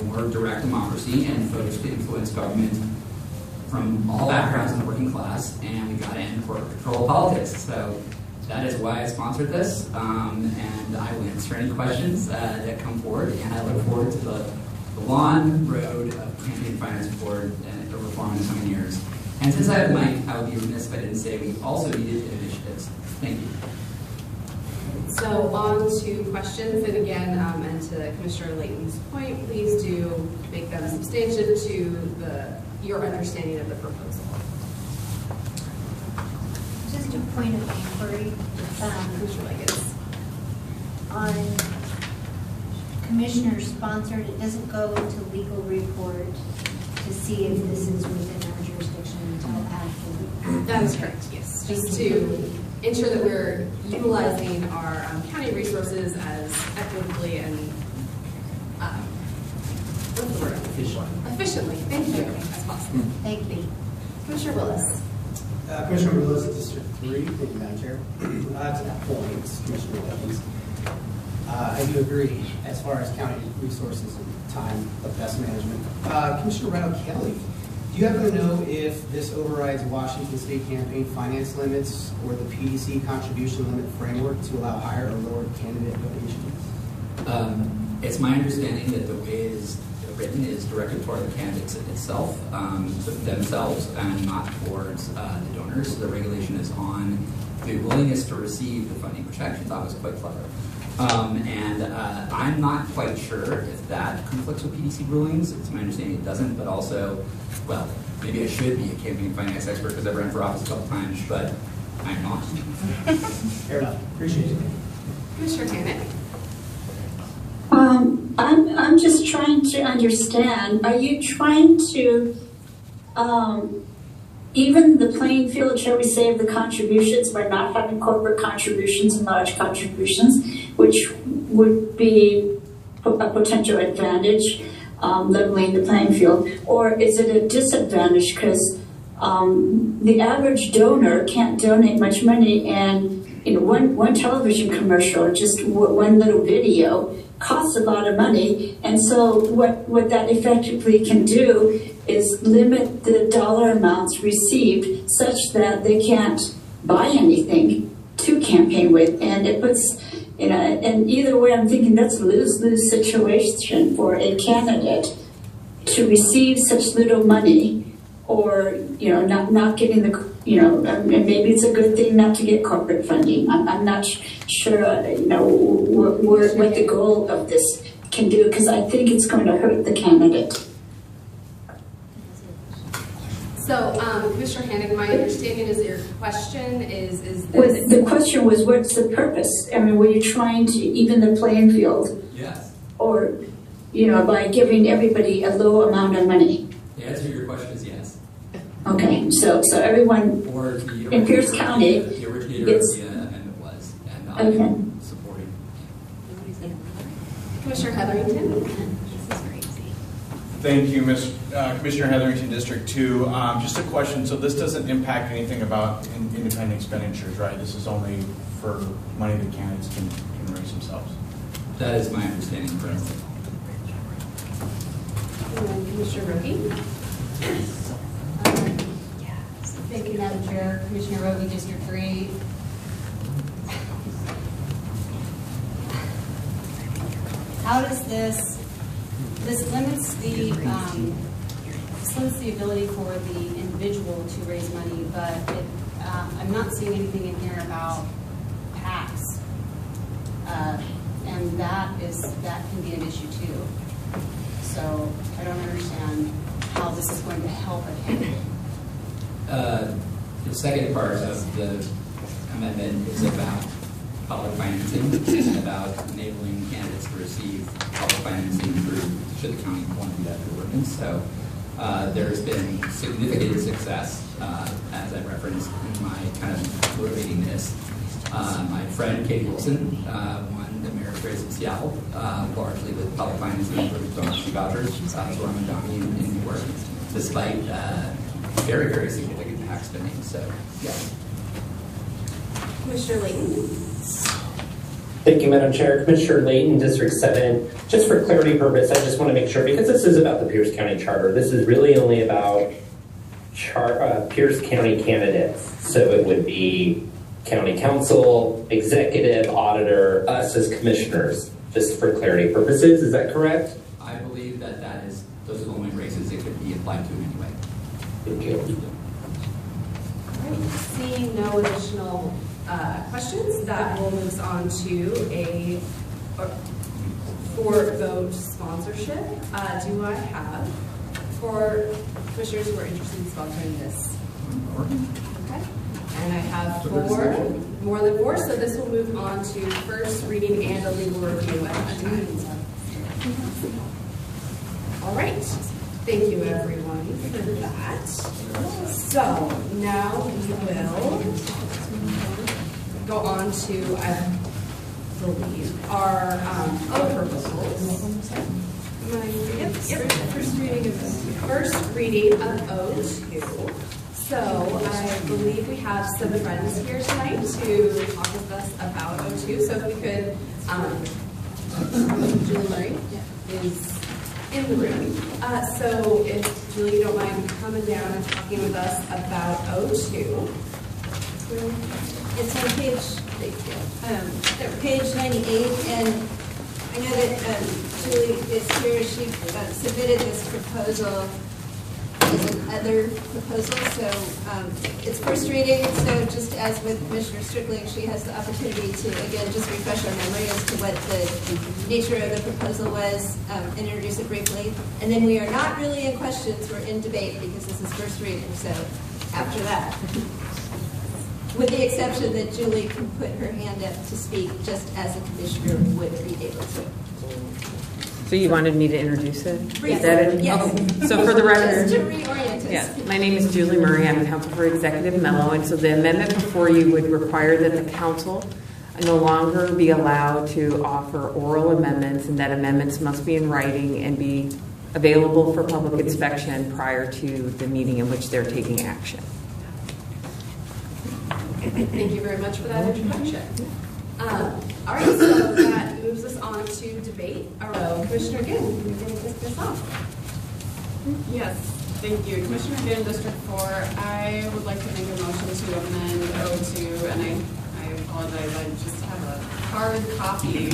more direct democracy and folks to influence government from all backgrounds in the working class, and we got to end corporate control of politics. So that is why I sponsored this, and I will answer any questions that come forward, and I look forward to the long road of campaign finance reform and reform in the coming years. And since I have the mic, I would be remiss if I didn't say we also needed initiatives. Thank you. So on to questions, and again, and to Commissioner Layton's point, please do make them substantive to your understanding of the proposal. Just a point of inquiry, Commissioner Liggins. On Commissioner sponsored, it doesn't go into legal report to see if this is within our jurisdiction until after. That is correct, yes. Just to ensure that we're utilizing our county resources as equitably and what's the word? Efficiently, thank you, as possible. Thank you. Commissioner Willis. Commissioner Willis, District 3. Thank you, Madam Chair. To that point, Commissioner Willis, I do agree as far as county resources and time of best management. Commissioner Randall Kelly, do you happen to know if this overrides Washington State campaign finance limits or the PDC contribution limit framework to allow higher or lower candidate donations? It's my understanding that the way it is written is directed toward the candidates itself, themselves, and not towards the donors. The regulation is on the willingness to receive the funding, which I actually thought was quite clever. And I'm not quite sure if that conflicts with PDC rulings. It's my understanding it doesn't, but also, well, maybe I should be a campaign finance expert because I've run for office a couple times, but I'm not. Fair enough. Appreciate it. Commissioner Hannick. I'm just trying to understand. Are you trying to even the playing field, shall we say, of the contributions by not having corporate contributions and large contributions, which would be a potential advantage, leveling the playing field? Or is it a disadvantage because the average donor can't donate much money, and one television commercial, just one little video, costs a lot of money, and so what that effectively can do is limit the dollar amounts received such that they can't buy anything to campaign with, and it puts, and either way I'm thinking that's a lose-lose situation for a candidate to receive such little money, or not getting the, and maybe it's a good thing not to get corporate funding. I'm not sure what the goal of this can do, because I think it's going to hurt the candidate. So, Commissioner Hannigan, my understanding is your question is this. The question was, what's the purpose? I mean, were you trying to even the playing field? Yes. Or, by giving everybody a low amount of money? The answer to your question is yes. Okay, so everyone in Pierce County, the originator of the amendment was, and I'm supporting. Commissioner Hetherington. Thank you, Commissioner Hetherington, District 2. Just a question. So this doesn't impact anything about independent expenditures, right? This is only for money that candidates can raise themselves. That is my understanding, correct. Commissioner Roby. Thank you, Madam Chair. Commissioner Roby, District 3. How does this limits the ability for the individual to raise money, but I'm not seeing anything in here about PACs, and that can be an issue too. So I don't understand how this is going to help a candidate. The second part of the amendment is about public financing, and about enabling candidates to receive public financing through, should the county want to do that through ordinance. So there's been significant success, as I referenced in my kind of motivating this. My friend Katie Wilson won the Mayor's Race in Seattle, largely with public financing through donation vouchers, Zorman Donnie in New York, despite very, very significant tax spending. So, yeah. Commissioner Layton. Thank you, Madam Chair. Commissioner Layton, District 7. Just for clarity purpose, I just want to make sure, because this is about the Pierce County Charter, this is really only about Pierce County candidates. So it would be County Council, Executive, Auditor, us as commissioners, just for clarity purposes. Is that correct? I believe that those are the only races it could be applied to anyway. Thank you. All right. Seeing no additional questions, that will move on to a for-vote sponsorship. Do I have for commissioners who are interested in sponsoring this? Okay. And I have more than four, so this will move on to first reading and a legal review at a time. All right. Thank you, everyone, for that. So now we will go on to, I believe, our other proposals. First reading of O2. So I believe we have some friends here tonight to talk with us about O2. So if we could, Julie Murray is in the room. So if Julie, you don't mind coming down and talking with us about O2. It's on page 98, and I know that Julie is here. She submitted this proposal as another proposal, so it's first reading. So just as with Commissioner Strickling, she has the opportunity to, again, just refresh our memory as to what the nature of the proposal was, and introduce it briefly. And then we are not really in questions, we're in debate because this is first reading, so after that. With the exception that Julie can put her hand up to speak just as a commissioner would be able to. So you wanted me to introduce it? Yes. Is that it? Yes. Okay. So for the record. Just to reorient us. Yeah, my name is Julie Murray. I'm counsel for Executive Mello, and so the amendment before you would require that the council no longer be allowed to offer oral amendments, and that amendments must be in writing and be available for public inspection prior to the meeting in which they're taking action. Thank you very much for that introduction. All right, so that moves us on to debate. Commissioner Ginn, you're going to kick this off. Yes, thank you. Commissioner Ginn, District 4, I would like to make a motion to amend O2, and I apologize, I just have a hard copy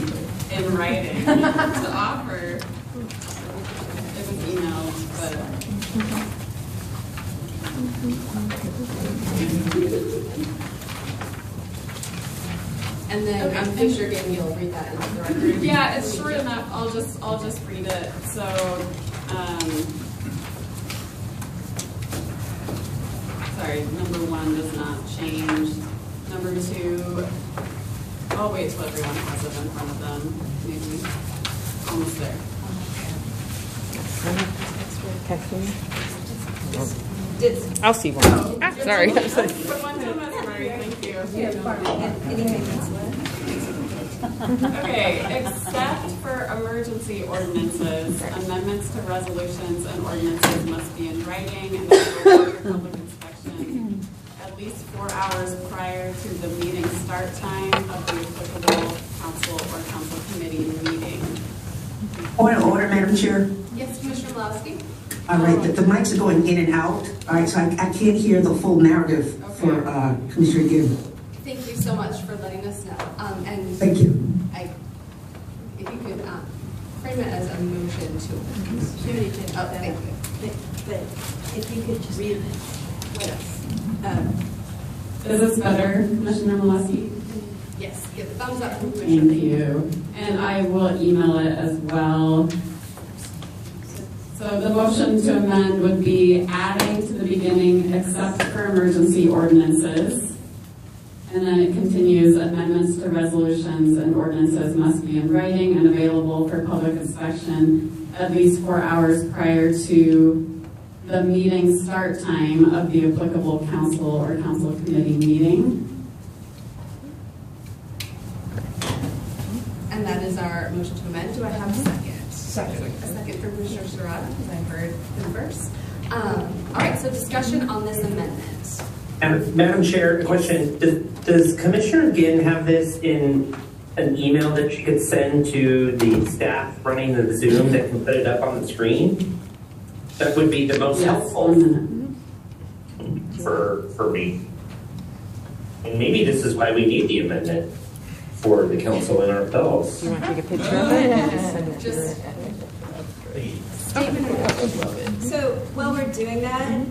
in writing to offer. It was emailed, but... And then I'm sure Ginn, you'll read that into the record. Yeah, it's short enough. I'll just read it. So, sorry, number 1 does not change. Number 2, I'll wait till everyone has it in front of them. Maybe almost there. I'll see one. Sorry. Thank you. Okay, except for emergency ordinances, amendments to resolutions and ordinances must be in writing and available for public inspection at least 4 hours prior to the meeting start time of the applicable council or council committee meeting. Point of order, Madam Chair. Yes, Commissioner Malowski. All right, the mics are going in and out. All right, so I can't hear the full narrative for Commissioner Gibb. Thank you so much for letting us know. And Thank you. If you could frame it as a motion to. Oh, thank you. But if you could just read it. Yes. Is this better, Commissioner Malowski? Yes, give a thumbs up from Commissioner. Thank you. And I will email it as well. So the motion to amend would be adding to the beginning, except for emergency ordinances. And then it continues, amendments to resolutions and ordinances must be in writing and available for public inspection at least 4 hours prior to the meeting start time of the applicable council or council committee meeting. And that is our motion to amend. Do I have a second? Second. A second for Commissioner Sharada, because I heard him first. All right, so discussion on this amendment. Madam Chair, a question. Does Commissioner Ginn have this in an email that she could send to the staff running the Zoom that can put it up on the screen? That would be the most helpful for me. And maybe this is why we need the amendment for the council and ourselves. You want to take a picture of it? Just So while we're doing that,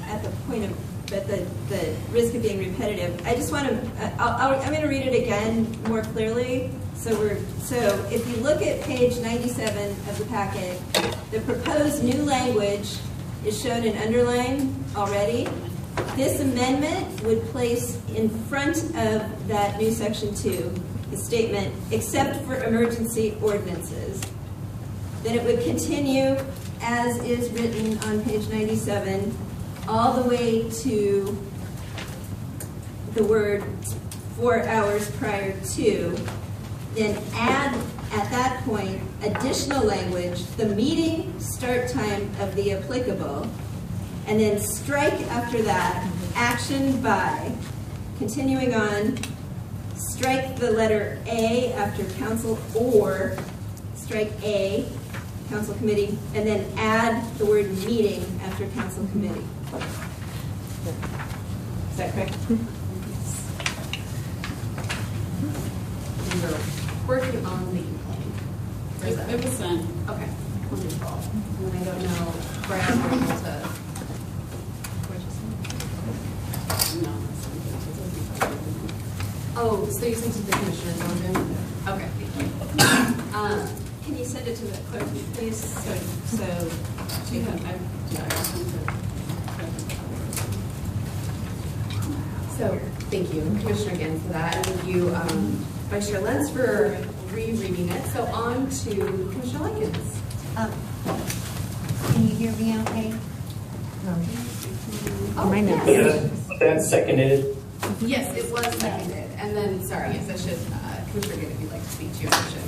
at the point of the risk of being repetitive, I just want to. I'm going to read it again more clearly. So if you look at page 97 of the packet, the proposed new language is shown in underline already. This amendment would place in front of that new section 2 the statement, except for emergency ordinances. Then it would continue as is written on page 97 all the way to the word 4 hours prior to, then add at that point additional language, the meeting start time of the applicable, and then strike after that action by, continuing on, strike the letter A after council or strike A, council committee, and then add the word meeting after council committee. Is that correct? We were working on the It was sent. Okay, wonderful. And I don't know where I'm able to. Oh, so you sent it to the commissioner's organ? Okay, thank you. Can you send it to the clerk, please? So, thank you, Commissioner, again for that. And thank you, Vice Chair Lentz, for rereading it. So on to Commissioner Likens. Can you hear me okay? Oh, yes. That's seconded. Yes, it was seconded. And then, sorry, yes, I should, Commissioner Gibb, if you'd like to speak to your motion.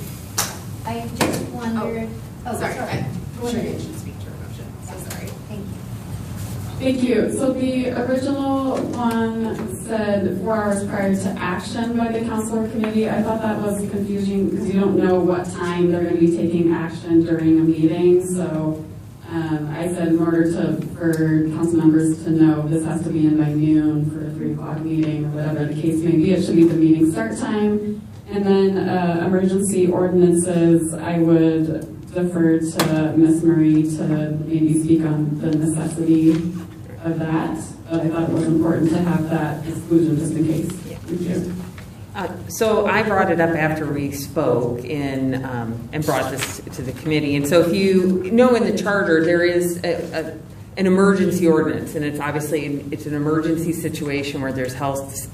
I just wondered. Sorry, Commissioner Gibb should speak to your motion. So sorry. Thank you. Thank you. So the original one said 4 hours prior to action by the council or committee. I thought that was confusing because you don't know what time they're going to be taking action during a meeting. So I said in order for council members to know this has to be in by noon for a 3 o'clock meeting or whatever the case may be. It should be the meeting start time. And then emergency ordinances, I would defer to Ms. Marie to maybe speak on the necessity of that. But I thought it was important to have that exclusion just in case. Thank you. So I brought it up after we spoke and brought this to the committee. And so if you know in the charter, there is an emergency ordinance, and it's obviously an emergency situation where there's health,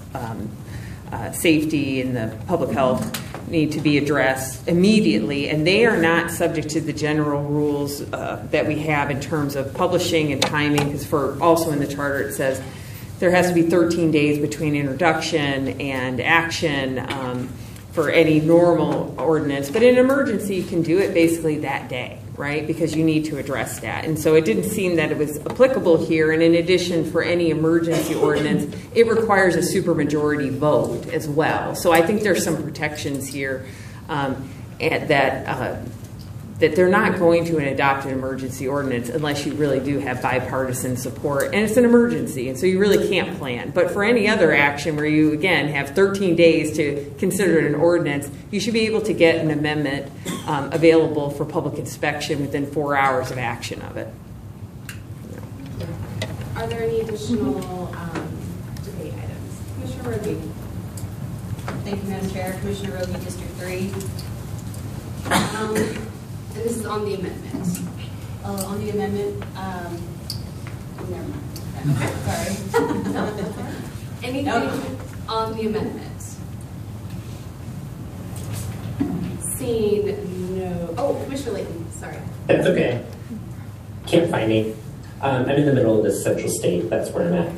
safety, and the public health need to be addressed immediately, and they are not subject to the general rules that we have in terms of publishing and timing, because also in the charter it says there has to be 13 days between introduction and action for any normal ordinance. But in an emergency, you can do it basically that day, right? Because you need to address that. And so it didn't seem that it was applicable here. And in addition, for any emergency ordinance, it requires a supermajority vote as well. So I think there's some protections here that they're not going to adopt an emergency ordinance unless you really do have bipartisan support, and it's an emergency, and so you really can't plan. But for any other action where you, again, have 13 days to consider it an ordinance, you should be able to get an amendment available for public inspection within 4 hours of action of it. Are there any additional debate items? Commissioner Roby. Thank you, Madam Chair. Commissioner Roby, District 3. And this is on the amendment. On the amendment, never mind. Sorry. Anything on the amendment? Seeing no. Oh, Commissioner Layton, sorry. That's okay. Can't find me. I'm in the middle of this central state. That's where I'm at.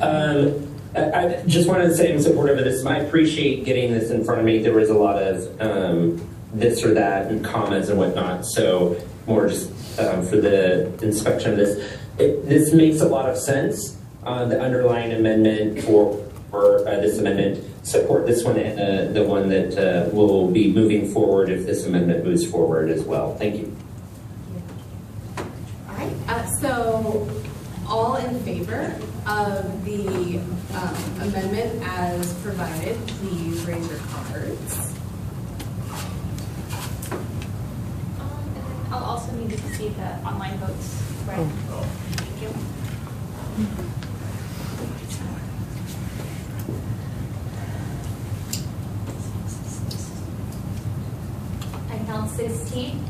I just wanted to say in support of this. I appreciate getting this in front of me. There was a lot of this or that and commas and whatnot. So more just for the inspection of this. This makes a lot of sense. The underlying amendment for this amendment, support this one and the one that will be moving forward if this amendment moves forward as well. Thank you. All right. So all in favor of the amendment as provided, please raise your cards. I'll also need to see the online votes. Right. Oh. Thank you. I count 16.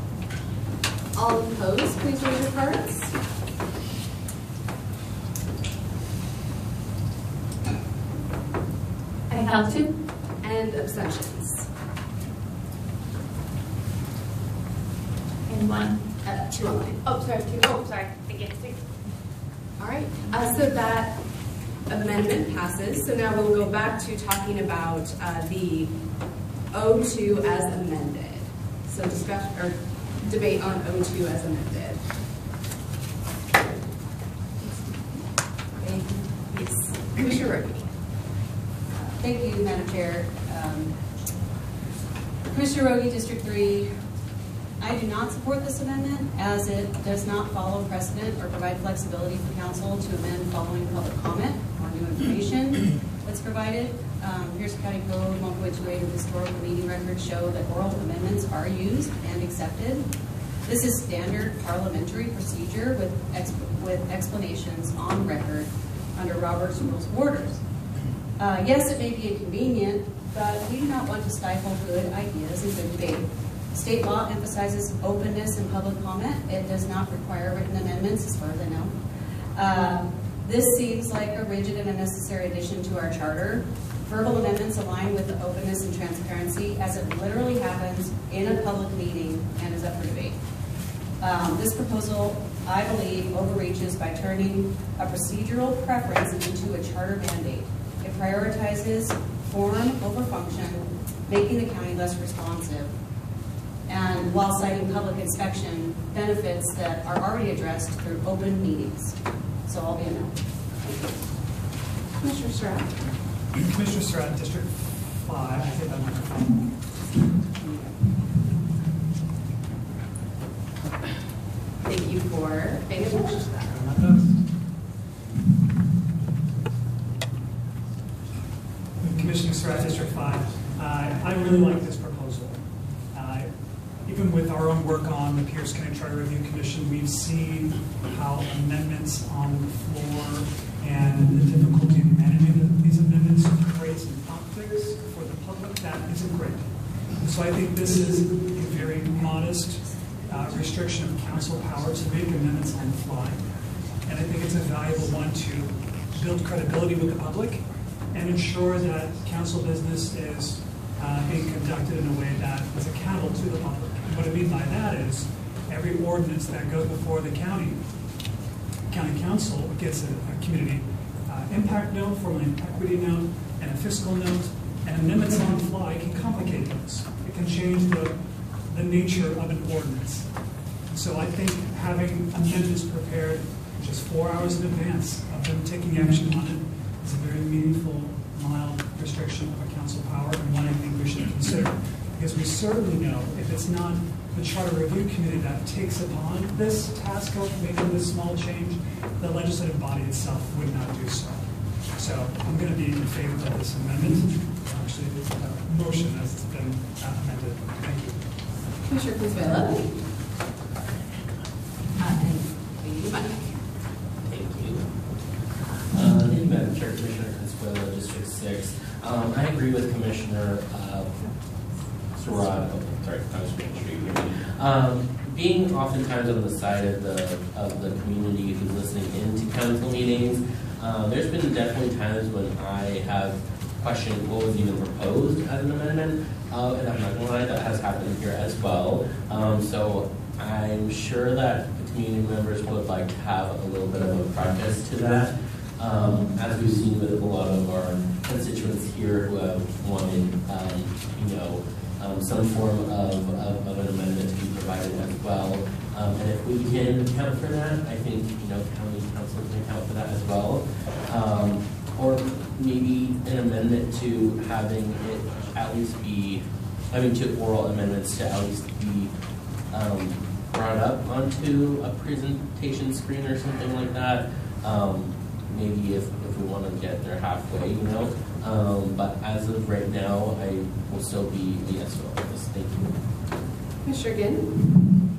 All opposed, please raise your cards. I count 2. And abstentions. And 1. 2 online. Oh, sorry, 2. Oh, sorry. Against 6. All right. So that amendment passes. So now we'll go back to talking about the O2 as amended. So discussion or debate on O2 as amended. Yes. Commissioner Roby. Thank you, Madam Chair. Commissioner Roby, District 3. I do not support this amendment as it does not follow precedent or provide flexibility for council to amend following public comment or new information that's provided. Pierce County Code 1.28 of historical meeting records show that oral amendments are used and accepted. This is standard parliamentary procedure with explanations on record under Robert's Rules of Orders. Yes, it may be inconvenient, but we do not want to stifle good ideas and good debate. State law emphasizes openness and public comment. It does not require written amendments, as far as I know. This seems like a rigid and unnecessary addition to our charter. Verbal amendments align with the openness and transparency as it literally happens in a public meeting and is up for debate. This proposal, I believe, overreaches by turning a procedural preference into a charter mandate. It prioritizes form over function, making the county less responsive, and while citing public inspection benefits that are already addressed through open meetings. So I'll be a no. Commissioner Surratt. Commissioner Surratt, District 5, I think that microphone. Thank you for paying attention to that. Commissioner Surratt, District 5. I really like this proposal. Even with our own work on the Pierce County Charter Review Commission, we've seen how amendments on the floor and the difficulty in managing these amendments creates some conflicts for the public. That isn't great. So I think this is a very modest restriction of council power to make amendments on the fly. And I think it's a valuable one to build credibility with the public and ensure that council business is being conducted in a way that is accountable to the public. And what I mean by that is every ordinance that goes before the county council gets a community impact note, formal equity note, and a fiscal note, and amendments on the fly can complicate those. It can change the nature of an ordinance. So I think having amendments prepared just 4 hours in advance of them taking action on it is a very meaningful, mild restriction of a council power, and one I think we should consider. Because we certainly know if it's not the Charter Review Committee that takes upon this task of making this small change, the legislative body itself would not do so. So I'm going to be in favor of this amendment. Actually, it's a motion as it's been amended. Thank you. Commissioner Consuela. Thank you, Madam Chair, Commissioner Consuela, District 6. I agree with Commissioner Surratt. Sorry, I was making sure you hear me. Being oftentimes on the side of the community who's listening into council meetings, there's been definitely times when I have questioned what was even proposed as an amendment, and I'm not going to lie, that has happened here as well. So I'm sure that the community members would like to have a little bit of a preface to that. As we've seen with a lot of our constituents here who have wanted, some form of an amendment to be provided as well. And if we can account for that, I think, county council can account for that as well. Or maybe an amendment to having it at least be, having two oral amendments to at least be brought up onto a presentation screen or something like that. Maybe if we want to get there halfway, but as of right now, I will still be a yes vote on this. Thank you. Commissioner Ginn.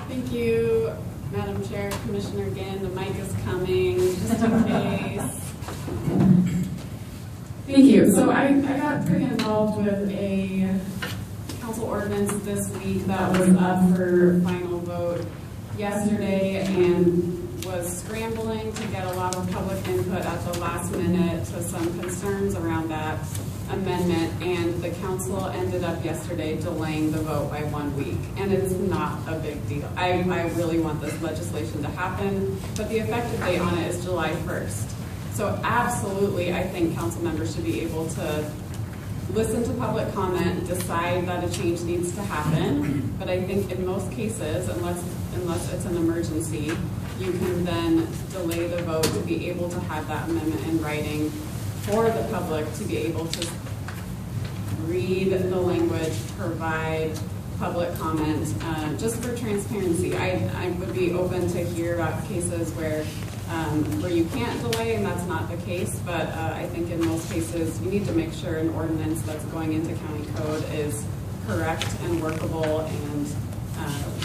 Thank you, Madam Chair, Commissioner Ginn. The mic is coming, just in case. Thank you. So I got pretty involved with a council ordinance this week that was up for final vote yesterday, and was scrambling to get a lot of public input at the last minute to some concerns around that amendment, and the council ended up yesterday delaying the vote by 1 week, and it's not a big deal. I really want this legislation to happen, but the effective date on it is July 1st. So absolutely, I think council members should be able to listen to public comment, decide that a change needs to happen, but I think in most cases, unless it's an emergency, you can then delay the vote to be able to have that amendment in writing for the public to be able to read the language, provide public comment, just for transparency. I would be open to hear about cases where you can't delay and that's not the case, but I think in most cases you need to make sure an ordinance that's going into county code is correct and workable and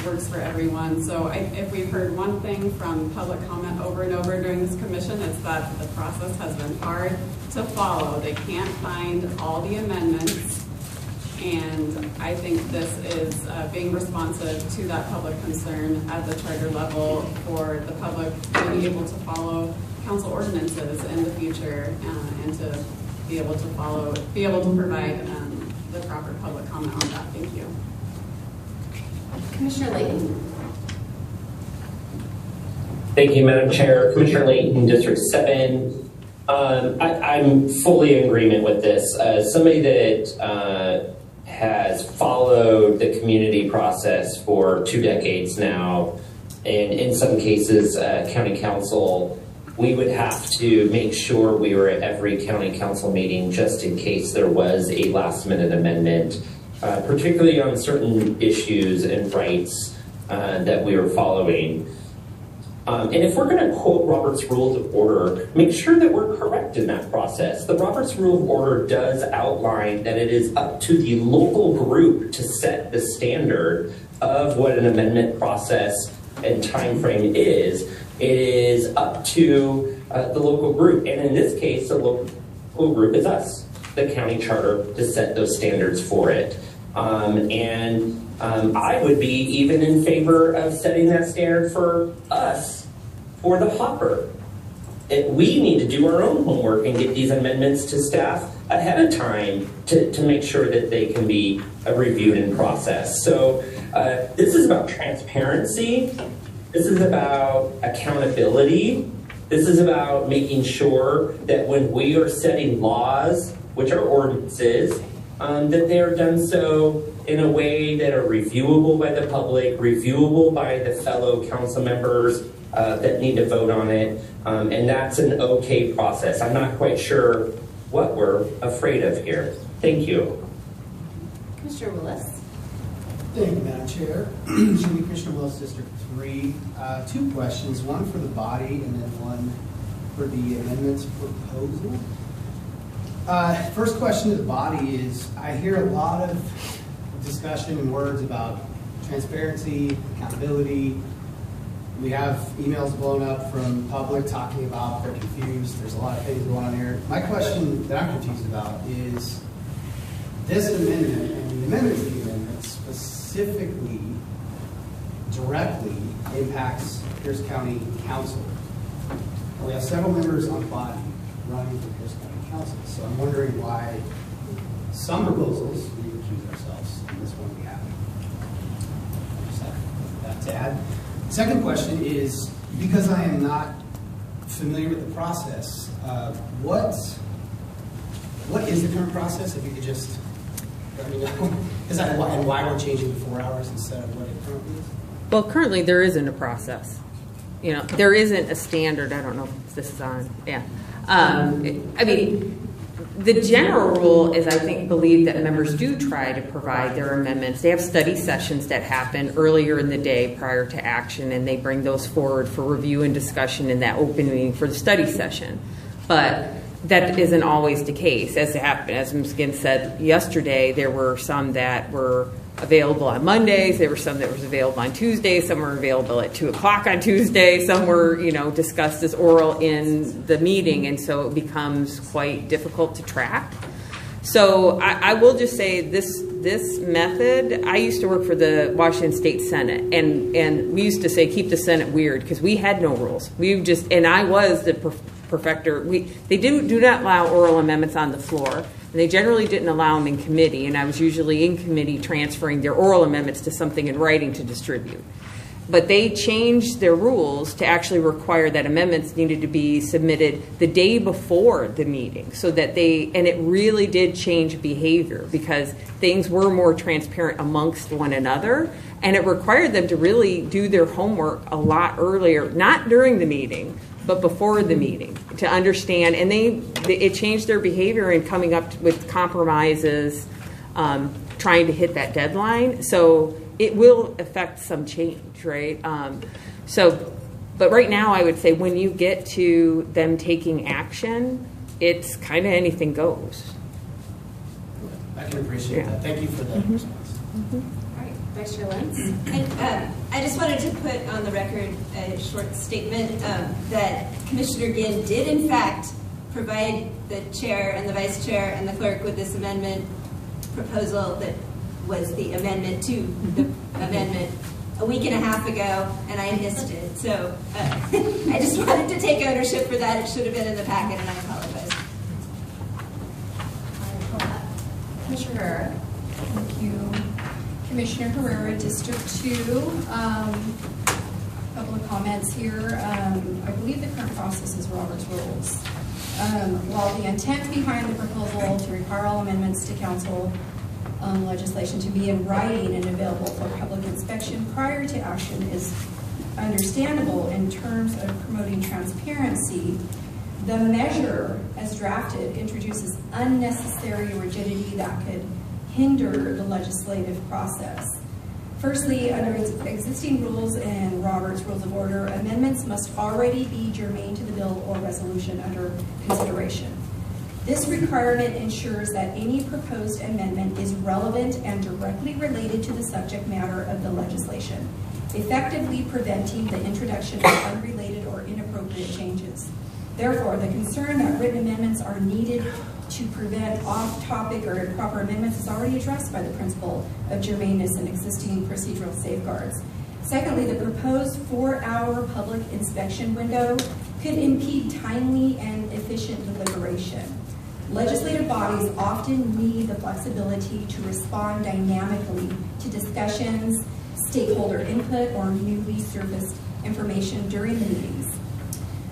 works for everyone. So if we've heard one thing from public comment over and over during this commission, it's that the process has been hard to follow. They can't find all the amendments And I think this is being responsive to that public concern at the charter level for the public being able to follow council ordinances in the future and to be able to provide the proper public comment on that. Thank you. Commissioner Layton. Thank you, Madam Chair. Commissioner Layton, District 7. I'm fully in agreement with this. Somebody that has followed the community process for 2 decades now, and in some cases, county council, we would have to make sure we were at every county council meeting just in case there was a last minute amendment, particularly on certain issues and rights that we were following. And if we're going to quote Robert's Rules of Order, make sure that we're correct in that process. The Robert's Rule of Order does outline that it is up to the local group to set the standard of what an amendment process and time frame is. It is up to the local group. And in this case, the local group is us, the county charter, to set those standards for it. I would be even in favor of setting that standard for us, for the hopper. We need to do our own homework and get these amendments to staff ahead of time to make sure that they can be reviewed and processed. So this is about transparency. This is about accountability. This is about making sure that when we are setting laws, which are ordinances, that they are done so in a way that are reviewable by the public, reviewable by the fellow council members that need to vote on it, and that's an okay process. I'm not quite sure what we're afraid of here. Thank you. Commissioner Willis. Thank you, Madam Chair. Commissioner Willis, District 3. 2 questions, one for the body and then one for the amendments proposal. First question to the body is, I hear a lot of discussion and words about transparency, accountability. We have emails blown up from public talking about they're confused. There's a lot of things going on here. My question that I'm confused about is this amendment and the amendment to the amendment specifically directly impacts Pierce County Council. We have several members on the body running for Pierce County Council, so I'm wondering why some proposals we recuse ourselves and this one we haven't. Just have that to add. Second question is, because I am not familiar with the process, what is the current process? If you could just let me know. And why we're changing to 4 hours instead of what it currently is? Well, currently there isn't a process. You know, there isn't a standard. I don't know if this is on. Yeah. I mean, the general rule is, I think, believe that members do try to provide their amendments. They have study sessions that happen earlier in the day prior to action, and they bring those forward for review and discussion in that open meeting for the study session. But that isn't always the case. As Ms. Ginn said yesterday, there were some that were available on Mondays. There were some that was available on Tuesdays. Some were available at 2 o'clock on Tuesday. Some were, discussed as oral in the meeting, and so it becomes quite difficult to track. So I will just say this method. I used to work for the Washington State Senate, and we used to say keep the Senate weird because we had no rules. And I was the perfecter. They do not allow oral amendments on the floor. And they generally didn't allow them in committee, and I was usually in committee transferring their oral amendments to something in writing to distribute. But they changed their rules to actually require that amendments needed to be submitted the day before the meeting, so that and it really did change behavior because things were more transparent amongst one another, and it required them to really do their homework a lot earlier, not during the meeting, but before the meeting, to understand, and it changed their behavior in coming up with compromises, trying to hit that deadline. So it will affect some change, right? But right now I would say when you get to them taking action, it's kind of anything goes. I can appreciate that. Thank you for that response. Vice Chair Lentz. I just wanted to put on the record a short statement that Commissioner Ginn did in fact provide the chair and the vice chair and the clerk with this amendment proposal that was the amendment to the amendment a week and a half ago, and I missed it. So I just wanted to take ownership for that. It should have been in the packet, and I apologize. Commissioner Herrera. Thank you. Commissioner Herrera, District 2. Couple of comments here. I believe the current process is Robert's Rules. While the intent behind the proposal to require all amendments to council legislation to be in writing and available for public inspection prior to action is understandable in terms of promoting transparency, the measure as drafted introduces unnecessary rigidity that could hinder the legislative process. Firstly, under existing rules and Robert's Rules of Order, amendments must already be germane to the bill or resolution under consideration. This requirement ensures that any proposed amendment is relevant and directly related to the subject matter of the legislation, effectively preventing the introduction of unrelated or inappropriate changes. Therefore, the concern that written amendments are needed to prevent off-topic or improper amendments is already addressed by the principle of germaneness and existing procedural safeguards. Secondly, the proposed 4-hour public inspection window could impede timely and efficient deliberation. Legislative bodies often need the flexibility to respond dynamically to discussions, stakeholder input, or newly surfaced information during the meetings.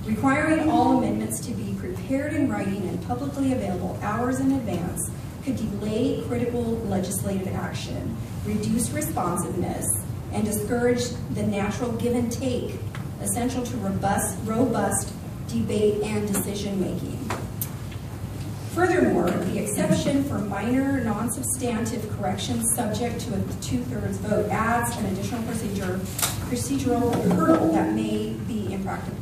Requiring all amendments to be prepared in writing and publicly available hours in advance could delay critical legislative action, reduce responsiveness, and discourage the natural give and take essential to robust debate and decision-making. Furthermore, the exception for minor, non-substantive corrections subject to a 2/3 vote adds an additional procedural hurdle that may be impractical.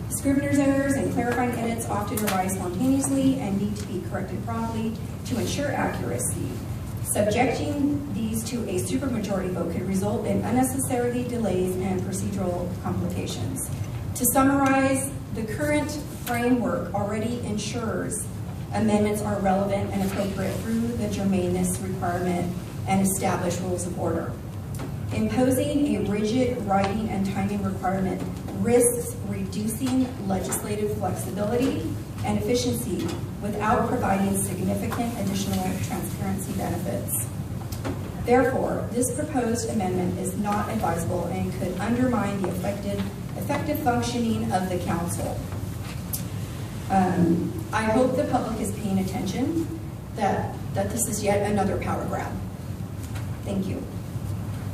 Scrivener's errors and clarifying edits often arise spontaneously and need to be corrected promptly to ensure accuracy. Subjecting these to a supermajority vote could result in unnecessary delays and procedural complications. To summarize, the current framework already ensures amendments are relevant and appropriate through the germaneness requirement and established rules of order. Imposing a rigid writing and timing requirement risks reducing legislative flexibility and efficiency without providing significant additional transparency benefits. Therefore, this proposed amendment is not advisable and could undermine the effective functioning of the council. I hope the public is paying attention that this is yet another power grab. Thank you.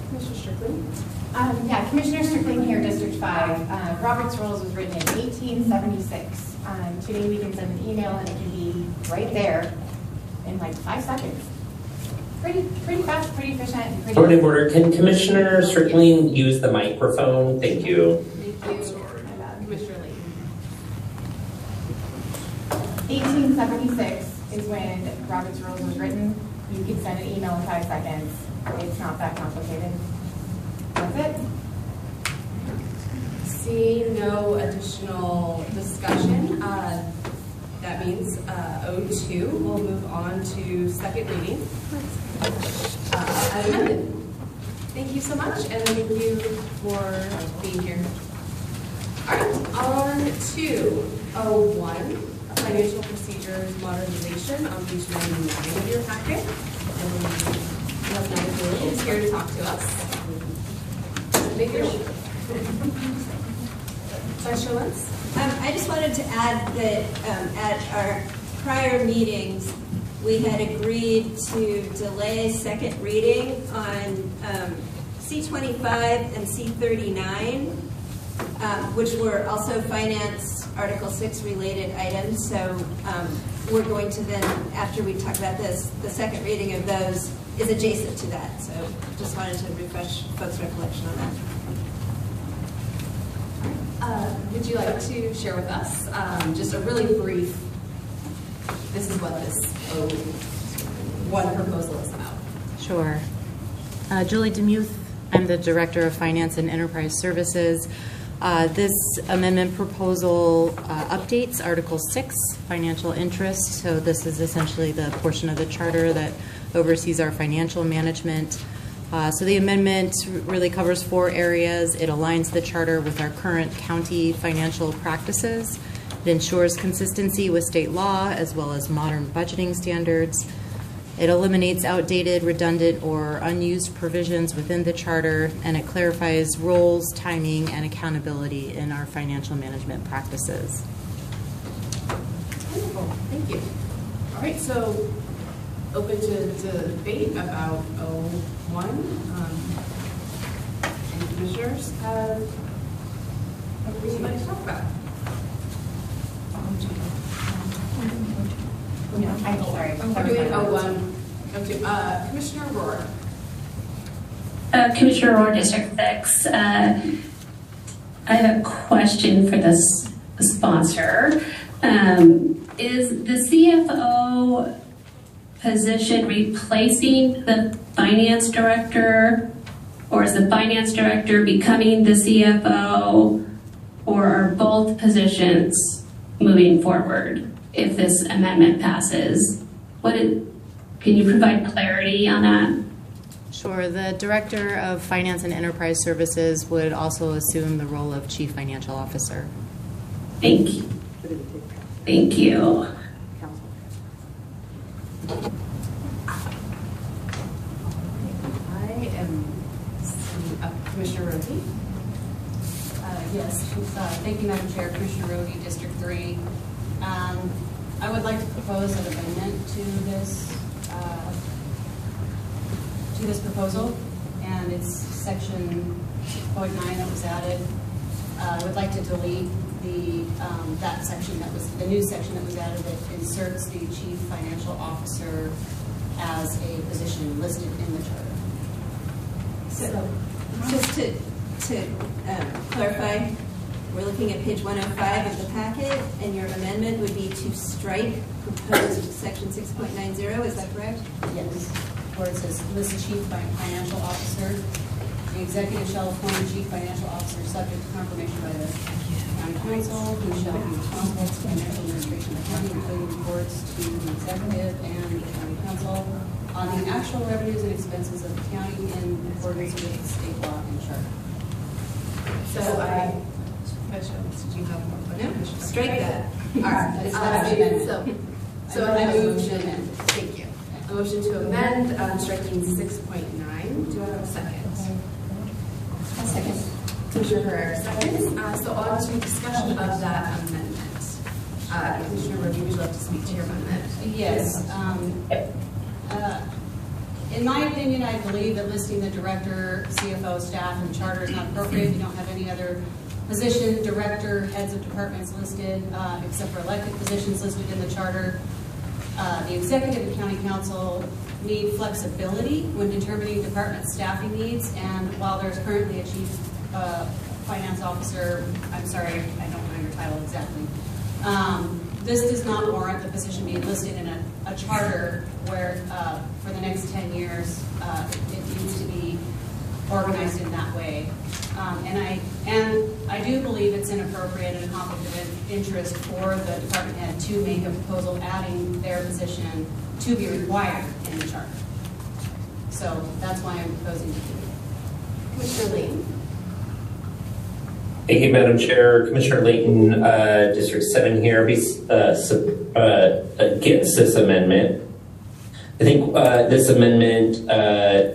Commissioner Strickland. Yeah, Commissioner Strickland here, District 5. Robert's Rules was written in 1876. Today we can send an email and it can be right there in like 5 seconds. Pretty fast, pretty efficient, and pretty... Point of order, can Commissioner Strickland use the microphone? Thank you. Thank you. Commissioner Layton. 1876 is when Robert's Rules was written. You can send an email in 5 seconds. It's not that complicated. That's it. Seeing no additional discussion, that means O2. We'll move on to second reading. As amended. Thank you so much, and thank you for being here. All right, on to O1, Financial Procedures Modernization on page 99 of your packet. Leslie is here to talk to us. Make it Vice Chair Lentz. I just wanted to add that at our prior meetings, we had agreed to delay second reading on C25 and C39, which were also Finance Article 6 related items. So we're going to then, after we talk about this, the second reading of those is adjacent to that. So just wanted to refresh folks' recollection on that. Would you like to share with us just a really brief, this is what this one proposal is about? Sure. Julie Demuth, I'm the Director of Finance and Enterprise Services. This amendment proposal updates Article 6, financial interest. So this is essentially the portion of the charter that oversees our financial management. So the amendment really covers 4 areas. It aligns the charter with our current county financial practices. It ensures consistency with state law as well as modern budgeting standards. It eliminates outdated, redundant, or unused provisions within the charter, and it clarifies roles, timing, and accountability in our financial management practices. Wonderful, thank you. All right, so open to debate about 01. Any commissioners have anything you'd like to talk about? I'm sorry. We're doing 01. Commissioner Rohr. Commissioner Rohr, District 6. I have a question for the sponsor. Is the CFO position replacing the finance director, or is the finance director becoming the CFO, or are both positions moving forward if this amendment passes? Can you provide clarity on that? Sure. The Director of Finance and Enterprise Services would also assume the role of Chief Financial Officer. Thank you. Thank you. I am Commissioner Rohde. Yes, thank you, Madam Chair. Commissioner Rohde, District 3. I would like to propose an amendment to this proposal, and it's section 6.9 that was added. I would like to delete that section that was the new section that was added that inserts the Chief Financial Officer as a position listed in the charter. So, just to clarify, we're looking at page 105 of the packet, and your amendment would be to strike proposed section 6.90. Is that correct? Yes. Where it says list Chief Financial Officer. The executive shall appoint a Chief Financial Officer subject to confirmation by the County Council, who shall be responsible for financial administration of the county, including reports to the executive and the County Council on the actual revenues and expenses of the county in accordance with the state law and charter. So did you have more questions? No, strike that. All right. So I move to amend. Thank you. A motion to amend, striking 6.9. Do I have a second? A second. Commissioner Herrera seconds. So on to discussion of that amendment. Commissioner Rohde, would you like to speak to your amendment? Yes. In my opinion, I believe that listing the director, CFO, staff, and charter is not appropriate. You don't have any other position, director, heads of departments listed, except for elected positions listed in the charter. The executive and county council need flexibility when determining department staffing needs, and while there's currently a chief finance officer, I'm sorry, I don't know your title exactly, this does not warrant the position being listed in a charter where for the next 10 years it needs to be organized in that way. And I do believe it's inappropriate and a conflict of interest for the department head to make a proposal adding their position to be required in the charter. So that's why I'm proposing to do it. Commissioner Layton. Thank you, Madam Chair. Commissioner Layton, District 7 here, against this amendment. I think this amendment,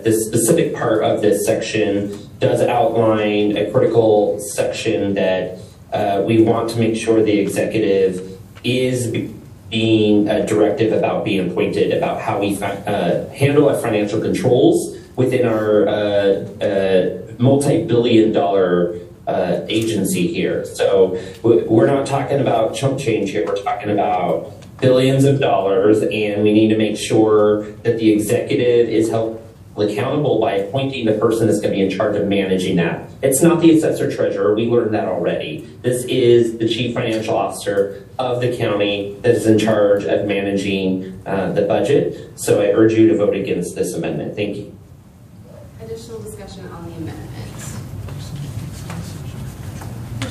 this specific part of this section does outline a critical section that we want to make sure the executive is being directive about being pointed about how we handle our financial controls within our multi-billion-dollar agency here. So we're not talking about chump change here. We're talking about billions of dollars, and we need to make sure that the executive is held accountable by appointing the person that's going to be in charge of managing that. It's not the assessor treasurer. We learned that already. This is the chief financial officer of the county that is in charge of managing the budget. So I urge you to vote against this amendment. Thank you. Additional discussion on the amendment.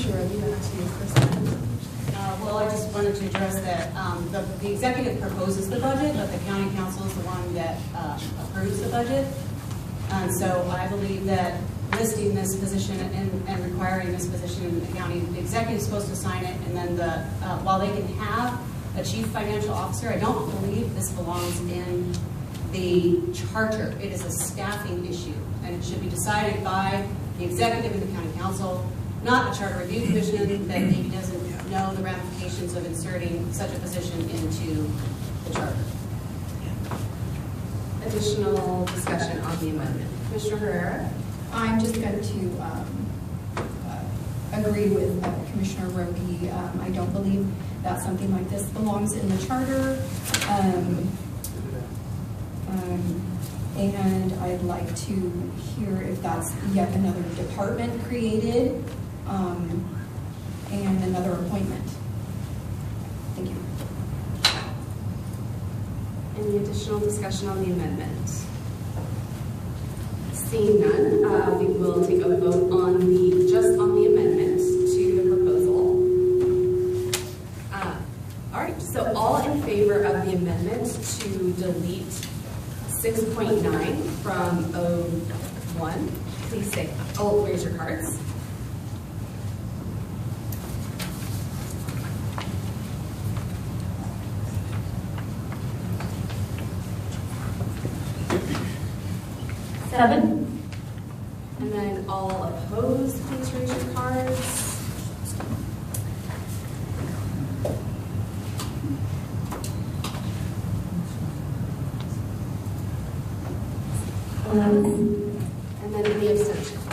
Commissioner Roby, back to you first. Well, I just wanted to address that the executive proposes the budget, but the county council is the one that approves the budget. And so I believe that listing this position and requiring this position in the county, the executive is supposed to sign it, and then while they can have a chief financial officer, I don't believe this belongs in the charter. It is a staffing issue, and it should be decided by the executive and the county council, not a charter review commission that maybe doesn't know the ramifications of inserting such a position into the charter. Additional discussion on the amendment. Commissioner Herrera? I'm just going to agree with Commissioner Roby. I don't believe that something like this belongs in the charter. And I'd like to hear if that's yet another department created and another appointment. Thank you. Any additional discussion on the amendment? Seeing none, we will take a vote on just on the amendment to the proposal. All right, so all in favor of the amendment to delete 6.9 from O1, please say, raise your cards. Seven. And then all opposed, please raise your cards. And then any abstentions.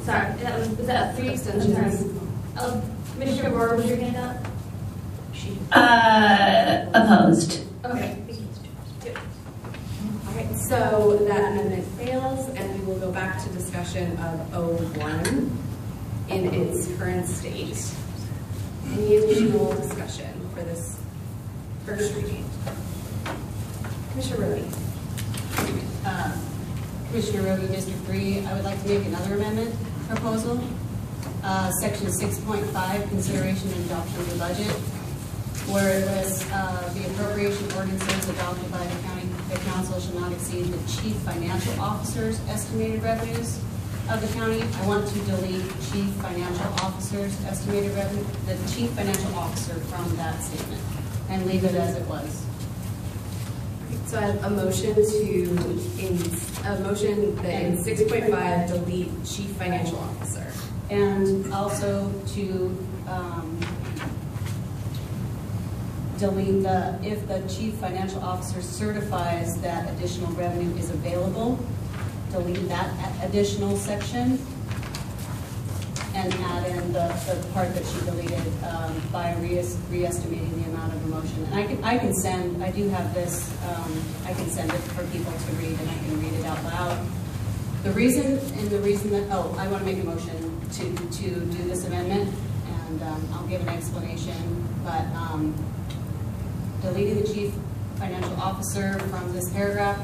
Sorry, was that 3 abstentions? Commissioner Moore, was your hand up? Opposed. Okay. All right, so that amendment fails, and we will go back to discussion of O1 in its current state. Any additional discussion for this first reading? Commissioner Roby. Commissioner Roby, District 3, I would like to make another amendment proposal. Section 6.5, consideration and adoption of the budget, where it lists the appropriation ordinances adopted by the council shall not exceed the chief financial officer's estimated revenues of the county. I want to delete chief financial officer's estimated revenue, the chief financial officer from that statement, and leave it as it was. So I have a motion that in 6.5 delete chief financial officer. And also to delete if the chief financial officer certifies that additional revenue is available, delete that additional section and add in the part that she deleted by re-estimating the amount of emotion. And I can send, I do have this, I can send it for people to read, and I can read it out loud. The reason that, I want to make a motion to do this amendment, and I'll give an explanation, but deleting the chief financial officer from this paragraph,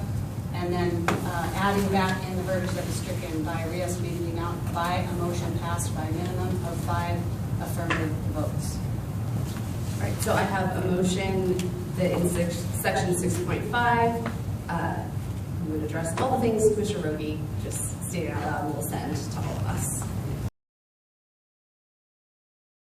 and then adding back in the verbiage that was stricken by re-estimating the amount by a motion passed by a minimum of 5 affirmative votes. All right, so I have a motion that in section 6.5, we would address all the things Commissioner Roby just stated out loud and will send to all of us.